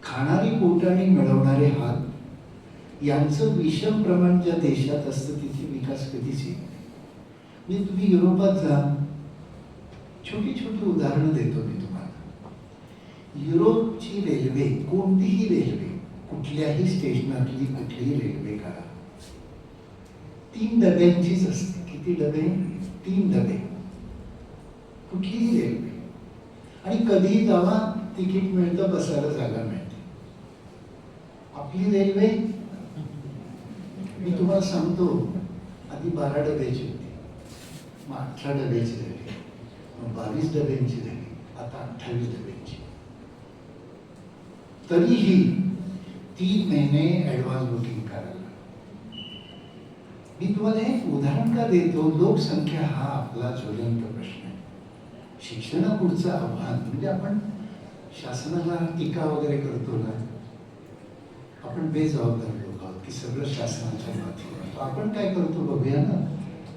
खाणारी पोटं आणि मिळवणारे हात यांचं विषम प्रमाण ज्या देशात असतं तिथे विकास कधीच येईल. म्हणजे तुम्ही युरोपात जा, छोटी छोटी उदाहरणं देतो मी तुम्हाला. युरोपची रेल्वे, कोणतीही रेल्वे, कुठल्याही स्टेशनातली कुठलीही रेल्वे काढा, 3 डब्यांचीच असते. किती डबे? 3 डबे. कुठलीही रेल्वे. आणि कधीही जावा तिकीट मिळतं, बसायला जागा मिळते. आपली रेल्वे मी तुम्हाला सांगतो आधी 12 डब्याची होती, मग 18 डब्याची झाली, मग 22 डब्यांची झाली, आता 28 डब्यांची. तरीही 3 महिने ॲडव्हान्स बुकिंग करायला. मी तुम्हाला एक उदाहरण का देतो, लोकसंख्या हा आपला ज्वलंत प्रश्न आहे. शिक्षणापुढचं आव्हान म्हणजे आपण शासनाला टीका वगैरे करतो ना, आपण बेजबाबदार लोक आहोत की सगळं शासनाच्या माध्यमातून. आपण काय करतो बघूया ना,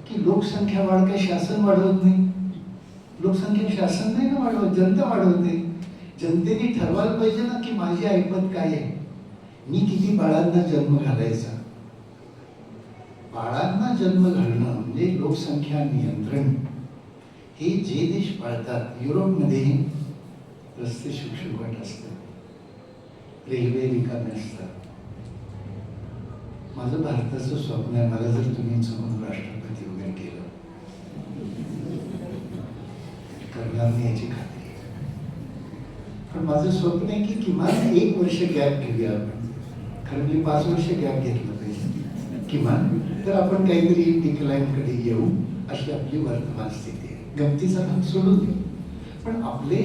की लोकसंख्या वाढ काय शासन वाढवत नाही. लोकसंख्या शासन नाही ना वाढवत, जनता वाढवते. जनतेने ठरवायला पाहिजे ना की माझी ऐपत काय आहे, मी किती बाळांना जन्म घालायचा. बाळांना जन्म घालणं म्हणजे लोकसंख्या नियंत्रण. हे जे देश पाळतात, युरोपमध्ये रस्ते शुकशुकाट असतात, रेल्वे रिकामे असतात. माझं भारताचं स्वप्न आहे, मला जर तुम्ही समोर राष्ट्रपती वगैरे केलं, करणार नाही याची खात्री आहे. पण माझं स्वप्न आहे की किमान 1 वर्ष गॅप घेऊया आपण. खरं मी 5 वर्ष गॅप घेतलं पाहिजे किमान, तर आपण काहीतरी डिक्लाईनकडे येऊ, अशी आपली वर्तमान स्थिती आहे. गमतीचा भाग सोडून देऊ, पण आपले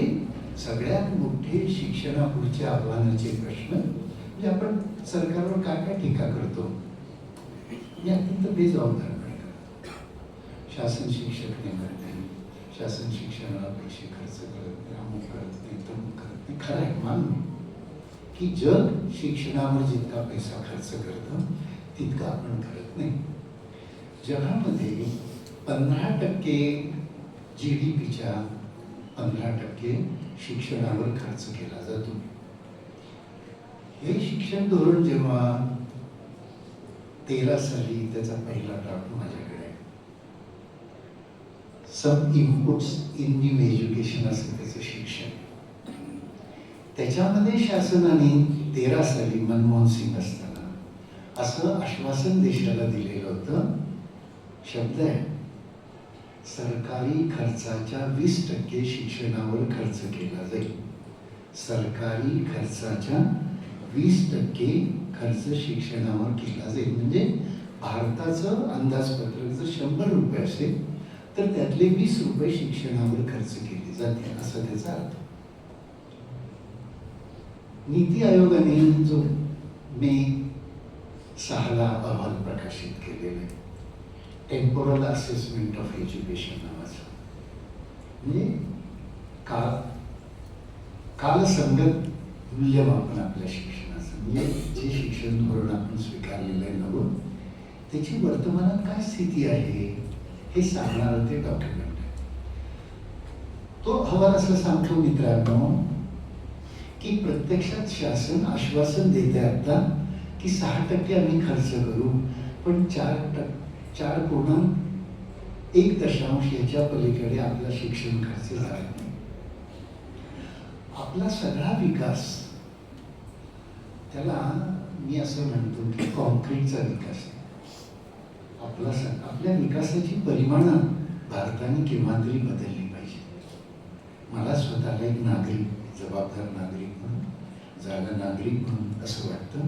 सगळ्यात मोठे शिक्षणापुढचे आव्हानाचे प्रश्न म्हणजे आपण सरकारवर काय काय टीका करतो, मी अत्यंत बेजबाबदारपणे करतो. शासन शिक्षक नाही करत नाही, शासन शिक्षणाला पैसे खर्च करत नाही, अमुक करत नाही, तमुक करत नाही. खरं आहे, मान्य की जग शिक्षणावर जितका पैसा खर्च करतं तितका आपण करत नाही. जगामध्ये 15% GDPच्या 15% शिक्षणावर खर्च केला जातो. हे शिक्षण धोरण जेव्हा 13 साली त्याचा पहिला ड्राफ्ट माझ्याकडे आहे. सम इनपुट्स इन न्यू एज्युकेशन असं त्याचं शिक्षण. त्याच्यामध्ये शासनाने 13 साली मनमोहन सिंग असताना असं आश्वासन देशाला दिलेलं होतं. शब्द आहे, सरकारी खर्चाच्या 20% शिक्षणावर खर्च केला जाईल. सरकारी खर्चाच्या 20% खर्च शिक्षणावर केला जाईल. म्हणजे भारताचं अंदाजपत्रक जर 100 रुपये असेल तर त्यातले 20 रुपये शिक्षणावर खर्च केले जाते, असा त्याचा अर्थ. नीती आयोगाने जो मे 6 अहवाल प्रकाशित केलेला आहे, टेम्पोरल असेसमेंट ऑफ एज्युकेशन नावाचं, म्हणजे कालसंगत मूल्यमापन आपल्या शिक्षणाचं. म्हणजे जे शिक्षण धोरण आपण स्वीकारलेलं आहे नवं, त्याची वर्तमानात काय स्थिती आहे हे सांगणारं ते डॉक्युमेंट आहे. तो अहवाल असं सांगतो मित्रांनो की प्रत्यक्षात शासन आश्वासन देते आता की 6% आम्ही खर्च करू, पण 4.1 याच्या पलीकडे आपला शिक्षण खर्च झाला नाही. आपला सगळा विकास, त्याला मी असं म्हणतो की कॉन्क्रीटचा विकास आहे. आपल्या विकासाची परिमाणं भारताने केव्हा तरी बदलली पाहिजे. मला स्वतःला एक नागरिक, जबाबदार नागरिक म्हणून, जागा नागरिक म्हणून असं वाटतं,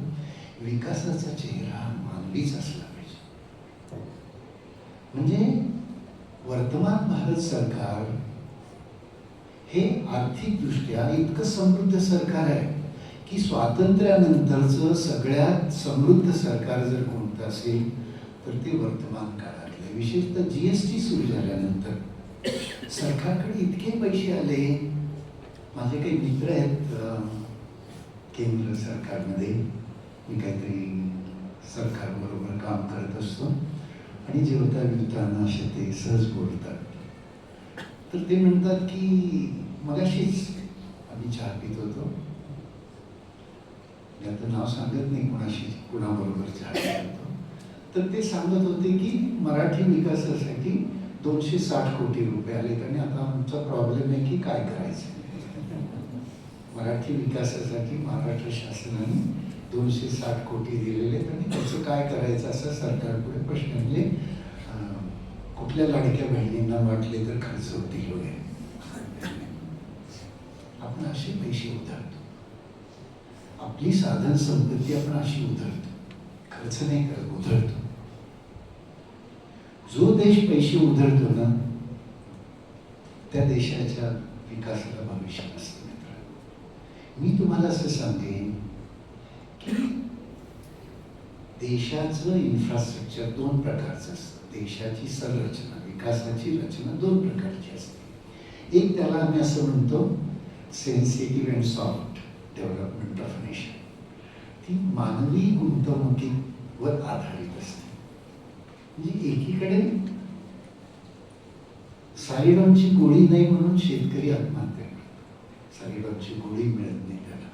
विकासाचा चेहरा मानवीच असला पाहिजे. म्हणजे वर्तमान भारत सरकार हे आर्थिकदृष्ट्या इतकं समृद्ध सरकार आहे की स्वातंत्र्यानंतरचं सगळ्यात समृद्ध सरकार जर कोणतं असेल तर ते वर्तमान काळातलं. विशेषतः GST सुरू झाल्यानंतर सरकारकडे इतके पैसे आले. माझे काही मित्र आहेत केंद्र सरकारमध्ये, मी काहीतरी सरकारबरोबर काम करत असतो आणि जेवता बिवताना असे ते सहज बोलतात. तर ते म्हणतात की मगाशीच आम्ही चहा पित होतो, याचं नाव सांगत नाही कुणाबरोबर चहा पित होतो, तर ते सांगत होते की मराठी विकासासाठी 260 कोटी रुपये आले आणि आता आमचा प्रॉब्लेम आहे की काय करायचं. मराठी विकासासाठी महाराष्ट्र शासनाने 260 कोटी दिलेले आणि त्याचं काय करायचं असं सरकारपुढे प्रश्न. म्हणजे कुठल्या लाडक्या बहिणींना वाटले तर खर्च होतील वगैरे. आपण असे पैसे उधळतो, आपली साधन संपत्ती आपण अशी उधळतो, खर्च नाही करत, उधळतो. जो देश पैसे उधळतो ना त्या देशाच्या विकासाला भविष्य नसतं. मी तुम्हाला असं सांगेन की देशाचं इन्फ्रास्ट्रक्चर दोन प्रकारचं असतं. देशाची संरचना, विकासाची रचना दोन प्रकारची असते. एक त्याला आम्ही असं म्हणतो sensitive and soft development of nation. ती मानवी गुंतवणुकीवर आधारित असते. म्हणजे एकीकडे साईरामची गोळी नाही म्हणून शेतकरी आत्महत्या करतो. साईरामची गोळी मिळत नाही त्याला,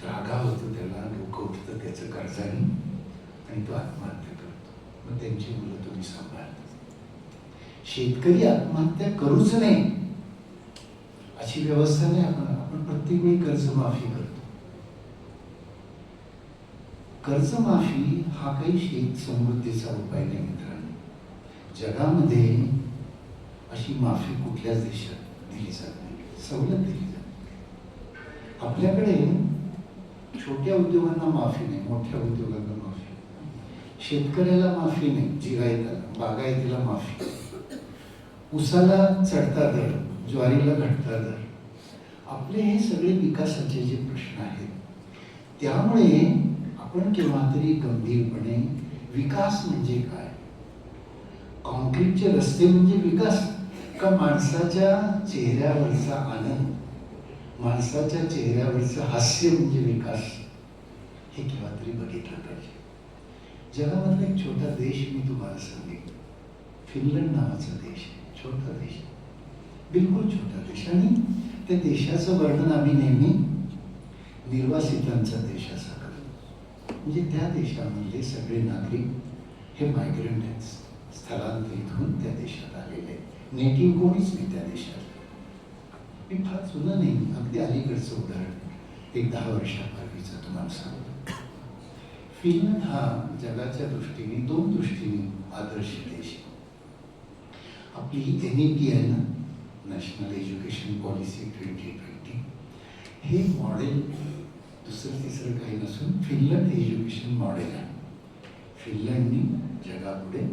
रागा होतो त्याला, डोकं उठतं त्याचं कर्जाने आणि तो आत्महत्या करतो. मग त्यांची मुलं तुम्ही सांभाळता. शेतकरी आत्महत्या करूच नये अशी व्यवस्था नाही. आपण प्रत्येक वेळी कर्जमाफी करतो. कर्जमाफी हा काही शेत समृद्धीचा उपाय नाही मित्रांनो. जगामध्ये अशी माफी कुठल्याच देशात दिली जात नाही, सवलत दिली जाते. आपल्याकडे छोट्या उद्योगांना माफी नाही, मोठ्या उद्योगांना माफी. शेतकऱ्याला माफी नाही, जिरायताला, बागायतीला माफी. उसाला चढता दर, ज्वारीला घटता दर. आपले हे सगळे विकासाचे जे प्रश्न आहेत, त्यामुळे आपण केव्हा तरी गंभीरपणे विकास म्हणजे काय, कॉन्क्रीटचे रस्ते म्हणजे विकास का माणसाच्या चेहऱ्यावरचा आनंद, माणसाच्या चेहऱ्यावरचं हास्य म्हणजे विकास, हे केव्हा तरी बघितलं पाहिजे. जगामधला एक छोटा देश मी तुम्हाला सांगेन, फिनलंड नावाचा देश आहे. छोटा देश, बिलकुल छोटा देश. आणि त्या देशाचं वर्णन आम्ही नेहमी निर्वासितांचा देश असा करतो. म्हणजे त्या देशामधले सगळे नागरिक हे मायग्रंट आहेत, स्थलांतरित होऊन त्या देशात आलेले आहेत. नेटिव्ह कोणीच नाही त्या देशात. मी फार जुनं नाही, अगदी अलीकडचं उदाहरण एक 10 वर्षापूर्वीचं तुम्हाला सांगतो. फिनलंड हा जगाच्या दृष्टीने दोन दृष्टीने आदर्श देश आहे. आपली NEP आहे ना, नॅशनल एज्युकेशन पॉलिसी 2020, हे मॉडेल दुसरं तिसरं काही नसून फिनलंड एज्युकेशन मॉडेल आहे. फिनलंडनी जगापुढे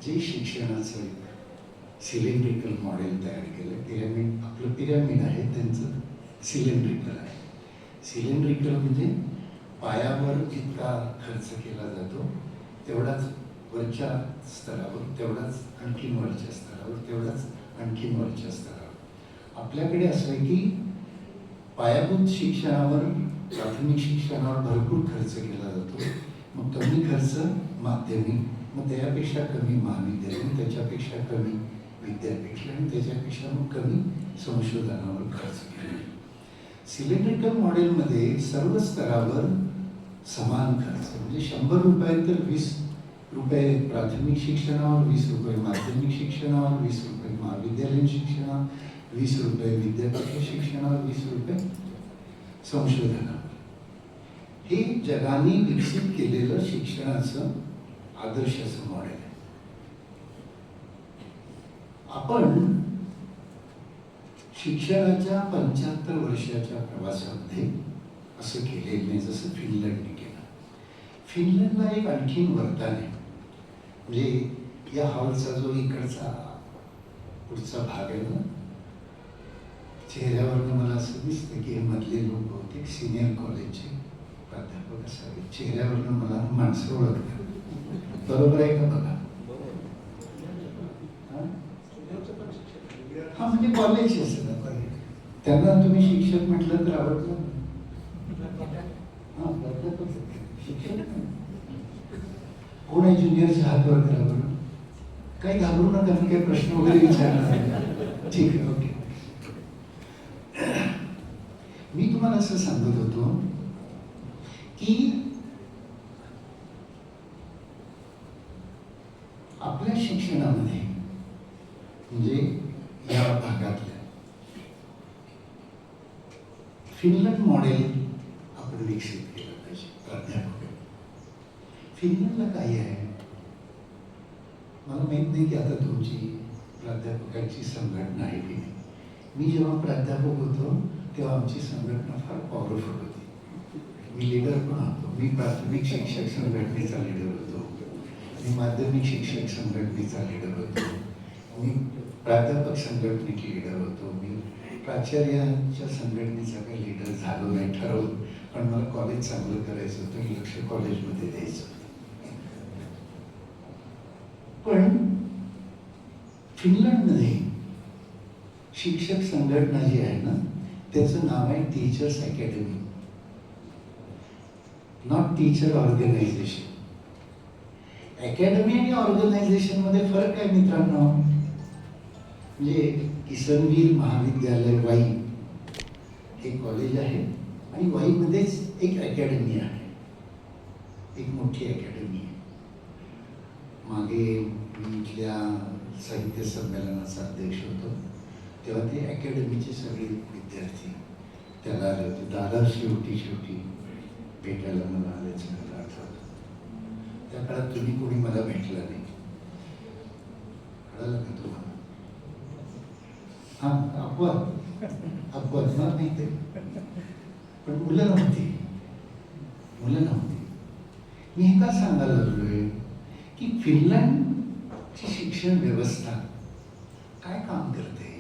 जे शिक्षणाचं सिलेंड्रिकल मॉडेल तयार केलं. पिरॅमिड, आपलं पिरॅमिड आहे, त्यांचं सिलेंड्रिकल आहे. सिलेंड्रिकल म्हणजे पायावर जितका खर्च केला जातो तेवढाच वरच्या स्तरावर, तेवढाच आणखीन वरच्या स्तरावर, तेवढाच आणखीन वरच्या स्तरावर. आपल्याकडे असं आहे की पायाभूत शिक्षणावर, प्राथमिक शिक्षणावर भरपूर खर्च केला जातो. मग कमी खर्च माध्यमिक, मग त्याच्यापेक्षा कमी महाविद्यालय, त्याच्यापेक्षा कमी विद्यापीठ आणि त्याच्यापेक्षा मग कमी संशोधनावर खर्च केला. सिलेंड्रिकल मॉडेलमध्ये सर्व स्तरावर समान खर्च, म्हणजे 100 रुपये तर 20 रुपये प्राथमिक शिक्षणावर, 20 रुपये माध्यमिक शिक्षणावर, 20 रुपये महाविद्यालयीन शिक्षणावर, 20 रुपये विद्यापीठ शिक्षणावर, 20 रुपये संशोधनावर. हे जगाने विकसित केलेलं शिक्षणाचं आदर्शाचं मॉडेल आहे. आपण शिक्षणाच्या 75 वर्षाच्या प्रवासामध्ये असं केलेलं नाही जसं फिनलंडने केलं. फिनलंडला एक आणखीन वरदान आहे. म्हणजे या हॉलचा जो इकडचा पुढचा भाग आहे ना, चेहऱ्यावरनं मला असं दिसतं की हे मधले लोक बहुतेक सिनियर कॉलेजचे प्राध्यापक असावे. चेहऱ्यावरनं मला माणसं ओळखतात. बरोबर आहे का बघा? हा, म्हणजे कॉलेजचे असतात. त्यांना तुम्ही शिक्षक म्हटलं तर आवडलं. हा, प्राध्यापक शिक्षक कोण आहे? ज्युनियरच्या हात वर करा बरं. काही घाबरू नका, मी काही प्रश्न वगैरे विचारणार नाही. ठीक आहे, ओके. मी तुम्हाला असं सांगत होतो की आपल्या शिक्षणामध्ये म्हणजे या भागातल्या फिनलंड मॉडेल आपण विकसित केलं पाहिजे. प्राध्यापक फिनलंडला काही आहे मला माहित नाही की आता तुमची प्राध्यापकांची संघटना आहे की नाही. मी जेव्हा प्राध्यापक होतो तेव्हा आमची संघटना फार पॉवरफुल होती. मी लीडर पण होतो. मी प्राथमिक शिक्षक संघटनेचा लीडर होतो, मी माध्यमिक शिक्षक संघटनेचा लीडर होतो, मी प्राध्यापक संघटनेची लीडर होतो मी. प्राचार्यांच्या संघटनेचा काही लीडर झालो नाही ठरवलं, पण मला कॉलेज चांगलं करायचं होतं, लक्ष कॉलेजमध्ये द्यायचं होतं. पण फिनलंडमध्ये शिक्षक संघटना जी आहे ना, त्याचं नाव आहे teachers academy, not teacher organisation. Academy आणि ऑर्गनायझेशन मध्ये फरक आहे मित्रांनो. म्हणजे किसनवीर महाविद्यालय वाई हे कॉलेज आहे आणि वाईमध्येच एक अकॅडमी आहे, एक मोठी अकॅडमी आहे. मागे मी इथल्या साहित्य संमेलनाचा अध्यक्ष होतो तेव्हा ते अकॅडमीचे सगळे विद्यार्थी त्याला आले होते. दादा शेवटी भेटायला मला आल्याचं मला आठवतं. त्या काळात तुम्ही कोणी मला भेटला नाही, कळालं का तुम्हाला? हा, अपवाद नाही ते, पण मुलं नव्हती. मी हे का सांगायला लागलोय की फिनलंडची शिक्षण व्यवस्था काय काम करते.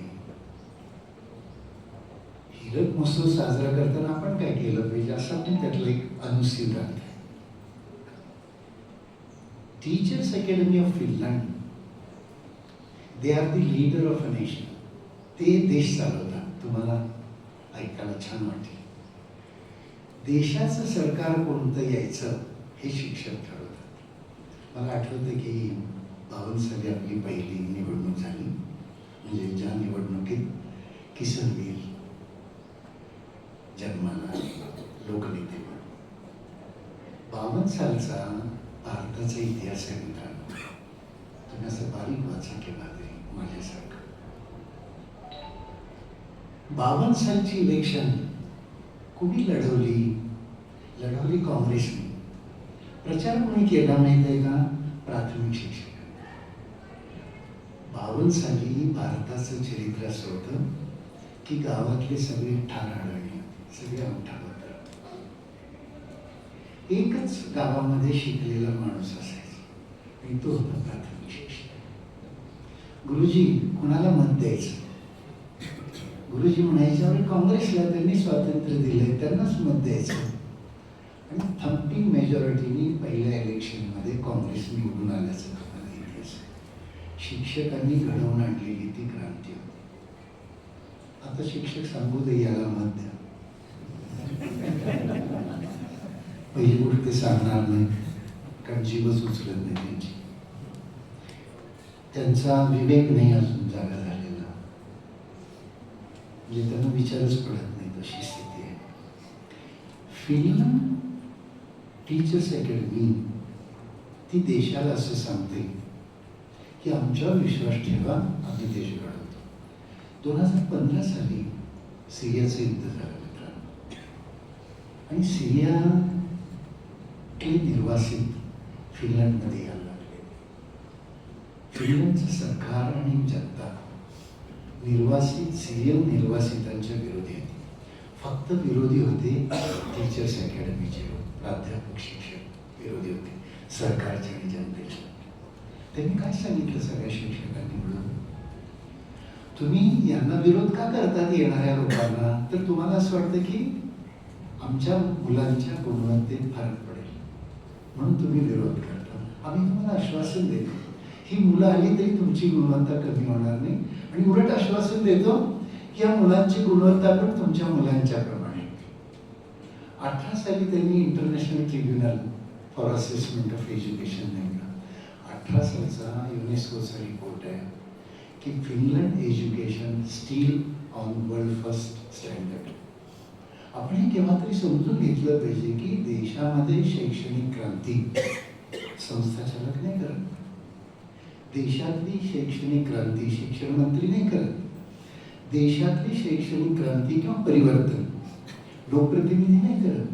हीरक महोत्सव साजरा करताना आपण काय केलं पाहिजे असं पण त्यातलं एक अनुस्यूत आहे. Teachers academy of Finland, they are the leader of a nation. ते देश चालवतात. तुम्हाला ऐकायला छान वाटेल. देशाचं सरकार कोणतं यायचं हे शिक्षक ठरवतात. मला आठवतं की 52 साली आपली पहिली निवडणूक झाली, म्हणजे ज्या निवडणुकीत किसनवीर जन्माला लोकनेते. 52 सालचा भारताचा इतिहास आहे मित्रांनो. तुम्ही असं बारीक वाचा केला तरी माझ्यासारखं. 52 सालची इलेक्शन कुणी लढवली काँग्रेसने. प्रचार कोणी केला माहिती आहे का? प्राथमिक शिक्षक. 52 साली भारताचं चरित्र असं होतं की गावातले सगळे ठार आढळले, सगळे अंगठापत्र. एकच गावामध्ये शिकलेला माणूस असायचा आणि तो होता प्राथमिक शिक्षक. गुरुजी कुणाला मत द्यायचं? गुरुजी म्हणायच्यावर काँग्रेसला त्यांनी स्वातंत्र्य दिलंय, त्यांनाच मत द्यायचं. आणि थम्पिंग मेजॉरिटीनी पहिल्या इलेक्शनमध्ये काँग्रेस निवडून आल्याचं आपल्याला इतिहास आहे. शिक्षकांनी घडवून आणलेली ती क्रांती होती. आता शिक्षक सांगू दे याला मत द्या, पहिली गोष्ट ते सांगणार नाही, कारण जीवच उचलत नाही त्यांची. त्यांचा विवेक नाही अजून जागा झालेला, म्हणजे त्यांना विचारच पडत नाही, तशी स्थिती आहे. फिनलंड टीचर्स अकॅडमी ती देशाला असं सांगते की आमच्यावर विश्वास ठेवा, आम्ही देश घडवतो. 2015 साली सिरियाचं युद्ध झालं मित्रांनो, आणि सिरियातले निर्वासित फिनलंडमध्ये यायला लागले. फिनलंडचं सरकार आणि जनता सिरियन निर्वासितांच्या विरोधी होते. फक्त विरोधी होते टीचर्स अकॅडमीचे प्राध्यापक शिक्षक विरोधी होते, सरकारचे आणि जनतेचे. त्यांनी काय सांगितलं सगळ्या शिक्षकांनी मिळून? तुम्ही यांना विरोध का करतात येणाऱ्या लोकांना? तर तुम्हाला असं वाटतं की आमच्या मुलांच्या गुणवत्तेत फरक पडेल म्हणून तुम्ही विरोध करता. आम्ही तुम्हाला आश्वासन देतो ही मुलं आली तरी तुमची गुणवत्ता कमी होणार नाही, आणि उलट आश्वासन देतो की या मुलांची गुणवत्ता पण तुमच्या मुलांच्या प्रमाणे. 18 साली त्यांनी international tribunal for assessment of education नेमला. 18 सालचा युनेस्कोचा रिपोर्ट आहे की Finland education steel on world first standard. आपण हे केव्हा तरी समजून घेतलं पाहिजे की देशामध्ये शैक्षणिक क्रांती संस्थाचालक नाही करत. देशातली शैक्षणिक क्रांती शिक्षण मंत्री नाही करत. देशातली शैक्षणिक क्रांती किंवा परिवर्तन लोकप्रतिनिधी नाही करत,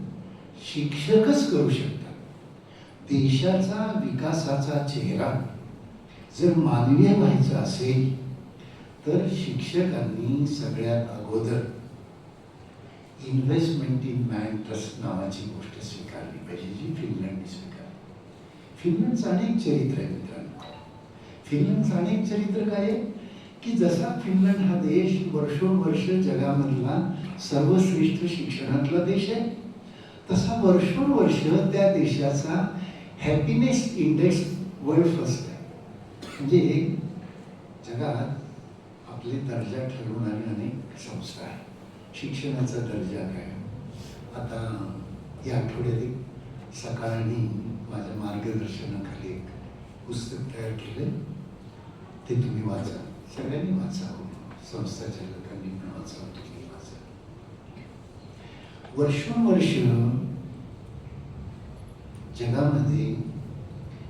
शिक्षकच करू शकतात. देशाचा विकासाचा चेहरा जर मानवीय व्हायचा असेल तर शिक्षकांनी सगळ्यात अगोदर इन्व्हेस्टमेंट इन मॅन ट्रस्ट नावाची गोष्ट स्वीकारली पाहिजे, जी फिनलंडने स्वीकारली. फिनलंडचं अनेक चरित्र आहे मित्रांनो. फिनलंडचं अनेक चरित्र काय आहे की जसा फिनलंड हा देश वर्षोनवर्ष जगामधला सर्वश्रेष्ठ शिक्षणातला देश आहे, तसा वर्षोनवर्ष त्या देशाचा हॅपीनेस इंडेक्स वर्ल्ड फर्स्ट आहे. म्हणजे जगात आपले दर्जा ठरवणारे अनेक संस्था आहेत. शिक्षणाचा दर्जा काय, आता या आठवड्यात एक सकाळी माझ्या मार्गदर्शनाखाली एक पुस्तक तयार केलं, ते तुम्ही वाचा, सगळ्यांनी वाचावं, संस्था चालकांनी पण वाचावं, तुम्ही वाचा. वर्षोनवर्ष जगामध्ये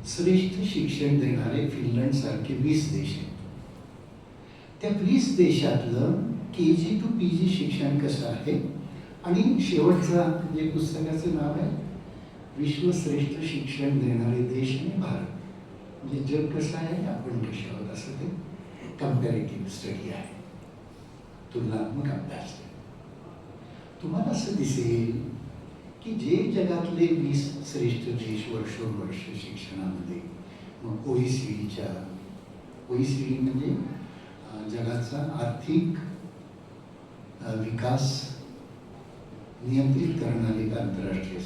श्रेष्ठ शिक्षण देणारे फिनलंड सारखे 20 देश आहेत. त्या 20 देशातलं KG to PG शिक्षण कसं आहे, आणि शेवटचं म्हणजे पुस्तकाचं नाव आहे विश्वश्रेष्ठ शिक्षण देणारे देश आणि भारत. म्हणजे जग कसं आहे, आपण कसे आहोत, असं ते कम्पॅरेटिव्ह स्टडी आहे, तुलनात्मक अभ्यास आहे. तुम्हाला असं दिसेल की जे जगातले 20 श्रेष्ठ देश वर्षोनवर्ष शिक्षणामध्ये, मग OECD म्हणजे जगाचा आर्थिक विकास नियंत्रित करणारी एक आंतरराष्ट्रीय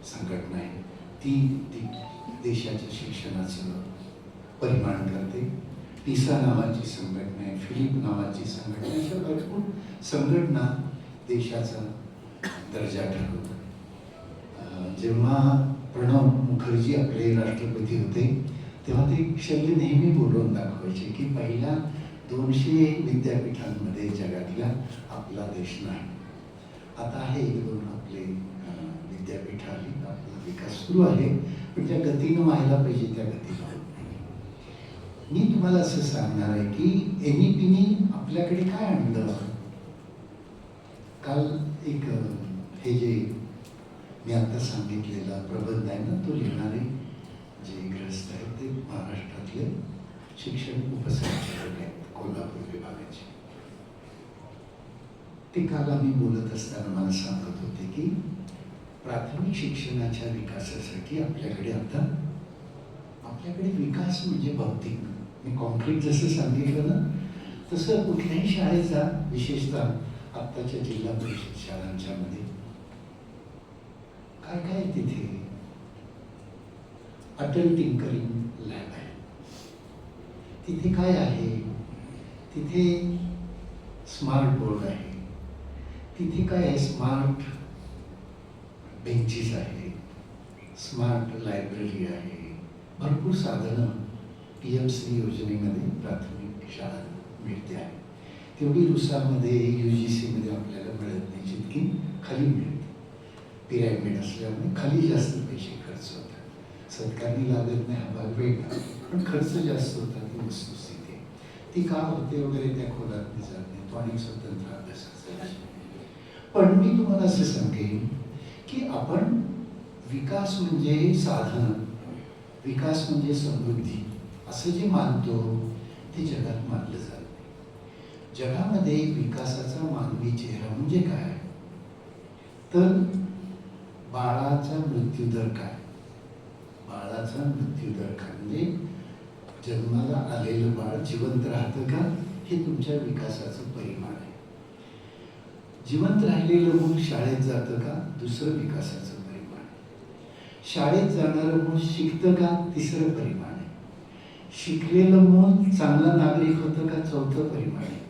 संघटना आहे, ती देशाच्या शिक्षणाचं परिमाण करते. पिसा नावाची संघटना आहे, फिलिप नावाची संघटना, अशा भरपूर संघटना देशाचा दर्जा ठरवतात. जेव्हा प्रणव मुखर्जी आपले राष्ट्रपती होते तेव्हा ते शल्य नेहमी बोलून दाखवायचे की पहिल्या 200 विद्यापीठांमध्ये जगातल्या आपला देश नाही. आता आहे 1-2 आपले विद्यापीठ आली, आपला विकास सुरू आहे, पण ज्या गतीनं व्हायला पाहिजे त्या गतीनं होत नाही. मी तुम्हाला असं सांगणार आहे की NEPनी आपल्याकडे काय आणलं. काल एक हे जे मी आता सांगितलेला प्रबंध आहे ना, तो लिहिणारे जे ग्रस्त आहेत ते महाराष्ट्रातले शिक्षण उपसंचालक आहेत, कोल्हापूर विभागाचे. ते काल आम्ही बोलत असताना मला सांगत होते की प्राथमिक शिक्षणाच्या विकासासाठी आपल्याकडे विकास म्हणजे भौतिक, मी कॉन्क्रीट जसं सांगितलं ना, तसं कुठल्याही शाळेचा, विशेषतः आत्ताच्या जिल्हा परिषद शाळांच्या मध्ये काय काय तिथे अटल टिंकरिंग लॅब आहे. तिथे काय आहे, तिथे स्मार्ट बोर्ड आहे, तिथे काय आहे, स्मार्ट बेंचेस आहे, स्मार्ट लायब्ररी आहे, भरपूर साधनं PMC योजनेमध्ये प्राथमिक शाळा मिळते आहे. तेवढी रुसामध्ये UGC मध्ये आपल्याला मिळत नाही, जितकी खाली मिळते. पिरॅमिड असल्यामुळे खाली जास्त पैसे खर्च होतात. सरकारने लागत नाही हा भाग वेगळा, पण खर्च जास्त होतात. ही वस्तुस्थिती ती का होते वगैरे त्या खोलात जात नाही, तो अनेक स्वतंत्र अभ्यासाचा. पण मी तुम्हाला असं सांगेन की आपण विकास म्हणजे साधन, विकास म्हणजे समृद्धी असं जे मानतो ते जगात मानलं जात नाही. जगामध्ये विकासाचा मानवी चेहरा म्हणजे काय, तर बाळाचा मृत्यूदर काय, बाळाचा मृत्यूदर काय, म्हणजे जन्माला आलेलं बाळ जिवंत राहतं का, हे तुमच्या विकासाचं परिमाण आहे. जिवंत राहिलेलं मूल शाळेत जातं का, दुसरं विकासाचं परिमाण आहे. शाळेत जाणारं मूल शिकतं का, तिसरं परिमाण आहे. शिकलेलं मूल चांगला नागरिक होतं का, चौथं परिमाण आहे.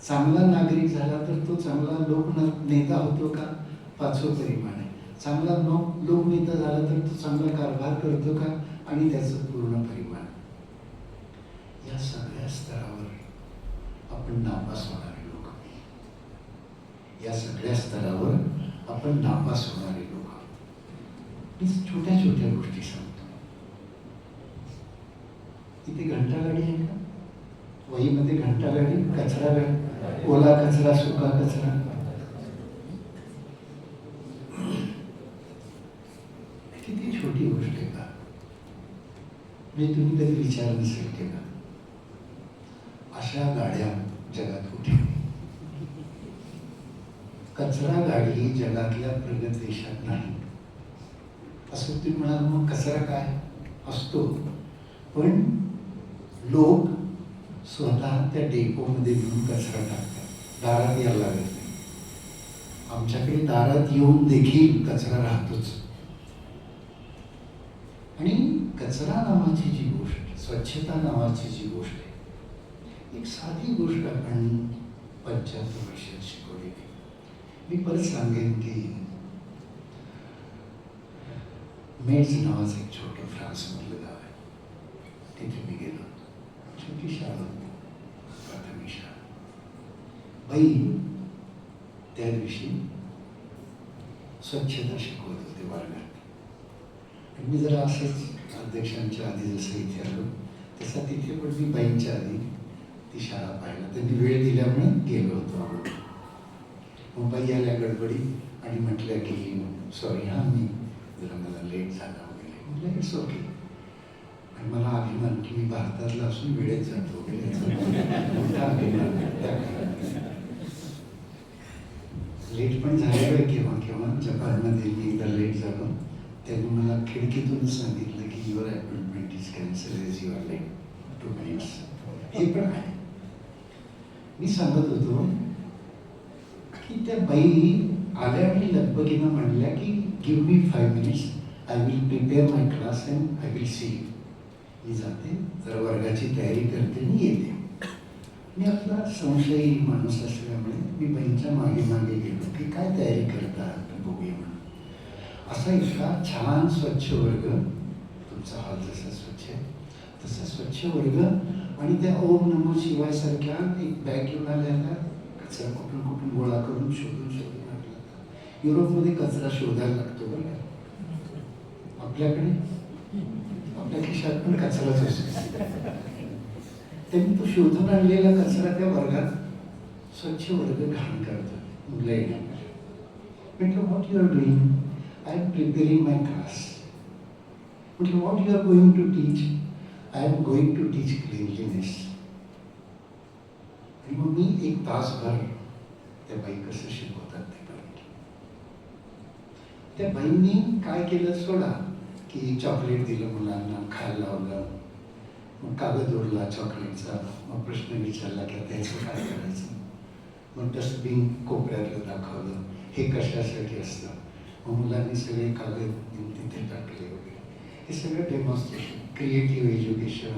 चांगला नागरिक झाला तर तो चांगला लोकनेता होतो का, पाचवं परिमाण आहे. चांगला लोकनेता झाला तर तो चांगला कारभार करतो का, आणि त्याचं पूर्ण परिमाण. या सगळ्या स्तरावर आपण नापास होणारे लोक, या सगळ्या स्तरावर आपण नापास होणारे लोक. मी छोट्या छोट्या गोष्टी सांगतो. इथे घंटागाडी आहे का, वहीमध्ये घंटागाडी, कचरा गाडी, ओला कचरा, सुका कचरा. किती छोटी गोष्ट आहे का, म्हणजे तुम्ही कधी विचार नसेल केला. अशा गाड्या जगात कुठे, कचरा गाडी जगातल्या प्रगत देशात नाही. असं तुम्ही म्हणाल मग कचरा काय असतो, पण लोक स्वतः त्या डेपोमध्ये येऊन कचरा टाकतात, दारात यायला लागत नाही. आमच्याकडे दारात येऊन देखील कचरा राहतोच. आणि कचरा नावाची जी गोष्ट, स्वच्छता नावाची जी गोष्ट आहे, एक साधी गोष्ट आपण 75 वर्षात शिकवली. मी परत सांगेन की मेड्स नावाचं एक छोटं फ्रान्समधलं गाव आहे, तिथे मी गेलो. छोटी शाळा होती, प्राथमिक शाळा. बाई त्या दिवशी स्वच्छता शिकवत होते वर्गात. मी जरा असंच अध्यक्षांच्या आधी जसं इथे आलो तसा तिथे पण मी बाईंच्या आधी ती शाळा पाहिला. त्यांनी वेळ दिल्यामुळे गेलो होतो. मग बाई आल्या गडबडी आणि म्हटल्या की सॉरी हां, मी जरा मला लेट झाला वगैरे. म्हटलं इट्स ओके. आणि मला अभिमान की मी भारतातला असून वेळेत जातो मोठा अभिमान. लेट पण झालेलं आहे केव्हा केव्हा. जपानमध्ये मी एकदा लेट झालो, त्यांनी मला खिडकीतून सांगितलं की your appointment is cancel as you are late 2 minutes. हे पण आहे. मी सांगत होतो की त्या बाई आल्या आणि लगबगीनं म्हणल्या की give me 5 minutes, I will prepare my class and I will see you. मी जाते, जरा वर्गाची तयारी करते, मी येते. मी आपला संशयी माणूस असल्यामुळे मी बाईंच्या मागे मागे गेलो की काय तयारी करता बघूया म्हणून. असा इतका छान स्वच्छ वर्ग, तुमचा हॉल जसा स्वच्छ आहे तसा स्वच्छ वर्ग. आणि त्या ओम नमो शिवाय सारख्या एक बॅग घेऊन आल्याला कचरा कुठून कुठून गोळा करून शोधून शोधून आणला. युरोपमध्ये कचरा शोधायला लागतो बरं. आपल्याकडे आपल्या खिशात पण कचराच असतो. त्यांनी तो शोधून आणलेला कचरा त्या वर्गात स्वच्छ वर्ग घाण करतो. मुलं येणार. म्हटलं what you are doing? I am preparing my class. म्हटलं what you are going to teach? I am going to teach cleanliness. आणि मग मी 1 तासभर त्या बाई कसं शिकवतात ते बघितलं. त्या बाईंनी काय केलं सोडा की चॉकलेट दिलं मुलांना, खायला लावलं, मग कागद ओढला चॉकलेटचा, मग प्रश्न विचारला की आता ह्याचं काय करायचं. मग डस्टबिन कोपऱ्यातलं दाखवलं, हे कशासाठी असतं. मग मुलांनी सगळे कागद तिथे टाकले वगैरे. हे सगळं demonstration, creative education,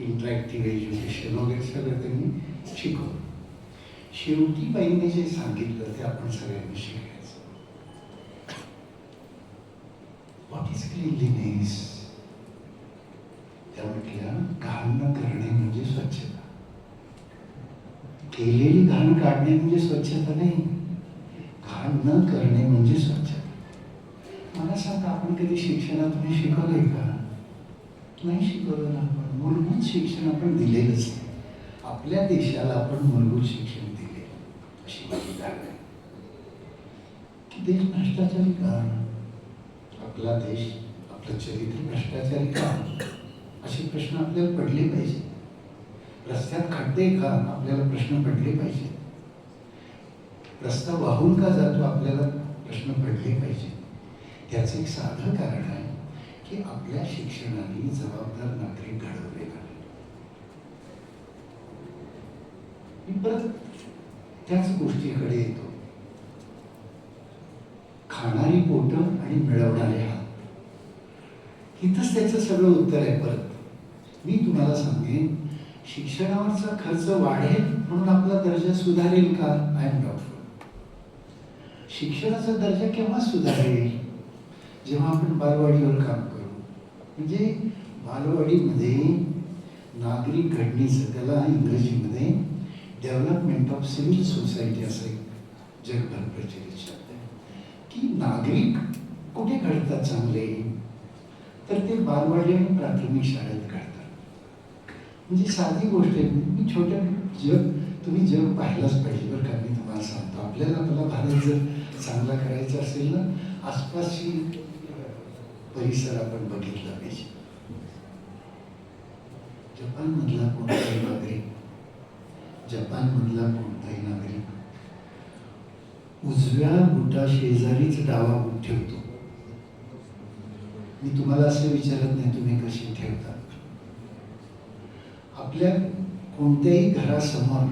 interactive education वगैरे सगळं त्यांनी शिकवलं. शेवटी बाईंनी जे सांगितलं ते आपण सगळ्यांनी शिकायचं. What is cleanliness? त्या म्हटल्या घाण न करणे म्हणजे स्वच्छता. केलेली घाण काढणे म्हणजे स्वच्छता नाही, घाण न करणे म्हणजे स्वच्छता. मला सांगा, आपण कधी शिक्षणात शिकवलंय का? नाही शिकवलं ना. आपण मूलभूत शिक्षण आपण दिलेलंच नाही. आपल्या देशाला आपण मूलभूत शिक्षण दिले अशी माझी धारणा आहे. की देश भ्रष्टाचारी का? आपला देश, आपलं चरित्र भ्रष्टाचारी का? असे प्रश्न आपल्याला पडले पाहिजे. रस्त्यात खड्डे का? आपल्याला प्रश्न पडले पाहिजे. रस्ता वाहून का जातो? आपल्याला प्रश्न पडले पाहिजे. त्याचं एक साधं कारण आहे की आपल्या शिक्षणाने जबाबदार नागरिक घडवले नाही. मी परत त्याच गोष्टीकडे येतो. खाणारी पोटं आणि मिळवणारे हात. इथंच त्याचं सगळं उत्तर आहे. परत मी तुम्हाला सांगेन, शिक्षणावरचा खर्च वाढेल म्हणून आपला दर्जा सुधारेल का? I am doubtful. शिक्षणाचा दर्जा केव्हा सुधारेल? जेव्हा आपण बालवाडीवर काम करू. म्हणजे बालवाडीमध्ये नागरिक घडणीचं, त्याला इंग्रजीमध्ये डेव्हलपमेंट ऑफ सिव्हिल सोसायटी असं एक जगभर प्रचलित शब्द आहे. की नागरिक कुठे घडतात चांगले? तर ते बालवाडी आणि प्राथमिक शाळेत घडतात. म्हणजे साधी गोष्ट आहे. मी छोट्या तुम्ही जग पाहिलंच पाहिजे बरं का. मी तुम्हाला सांगतो, आपल्याला भारत जर चांगला करायचा असेल ना, आसपासची परिसर आपण बघितला पाहिजे. जपानमधला कोणताही नागरिक उजव्या बुटा शेजारीच डावा बूट ठेवतो. मी तुम्हाला असं विचारत नाही तुम्ही कशी ठेवता. आपल्या कोणत्याही घरासमोर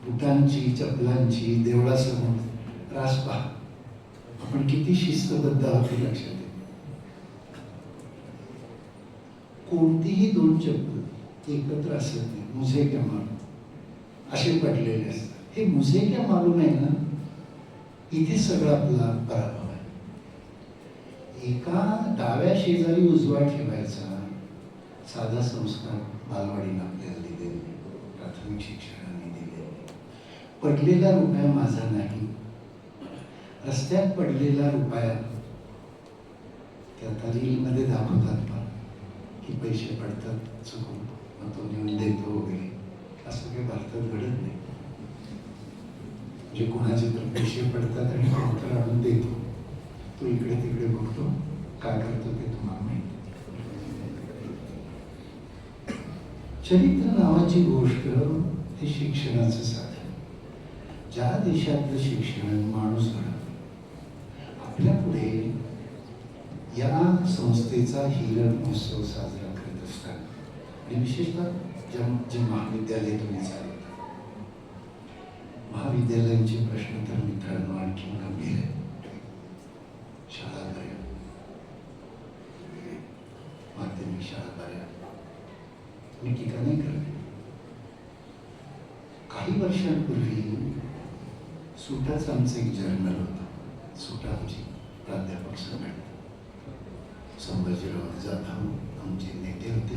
बुटांची, चपलांची, देवळासमोर रास पहा. आपण किती शिस्तबद्ध आहोत हे लक्षात येईल. कोणतीही दोन चप्पल एकत्र असत नाही, मुझे क्या मालूम असे पडलेले असतात. हे मुझे क्या मालूम आहे ना, इथे सगळा आपला पराभव आहे. एका डाव्या शेजारी उजवा ठेवायचा साधा संस्कार बालवाडीने आपल्याला दिलेले, प्राथमिक शिक्षणाने दिलेले. पडलेला रुपया माझा नाही, रस्त्यात पडलेला रुपया त्या रीलमध्ये दाखवतात पण की पैसे पडतात चुकून, मग तो नेऊन देतो वगैरे, असं काही भारतात घडत नाही. म्हणजे कोणाचे तर पैसे पडतात आणि कोणतर आणून देतो, तो इकडे तिकडे बघतो, काय करतो ते तुम्हाला माहिती. चरित्र नावाची गोष्ट हे शिक्षणाचं साधन. ज्या देशातलं शिक्षण माणूस घडवतो, आपल्या पुढे या संस्थेचा हिरण महोत्सव साजरा करत असतात. आणि विशेषतः जे महाविद्यालय तुम्ही चालवता, महाविद्यालयांचे प्रश्न तर मित्रांनो आणखी गंभीर आहे. शाळा बऱ्या, माध्यमिक शाळा बऱ्या, मी टीका नाही करते. काही वर्षांपूर्वी सुटाचं आमचं एक जर्नल होतं. सुटा आमची प्राध्यापक संघटना, संभाजीराव जाधव आमचे नेते होते,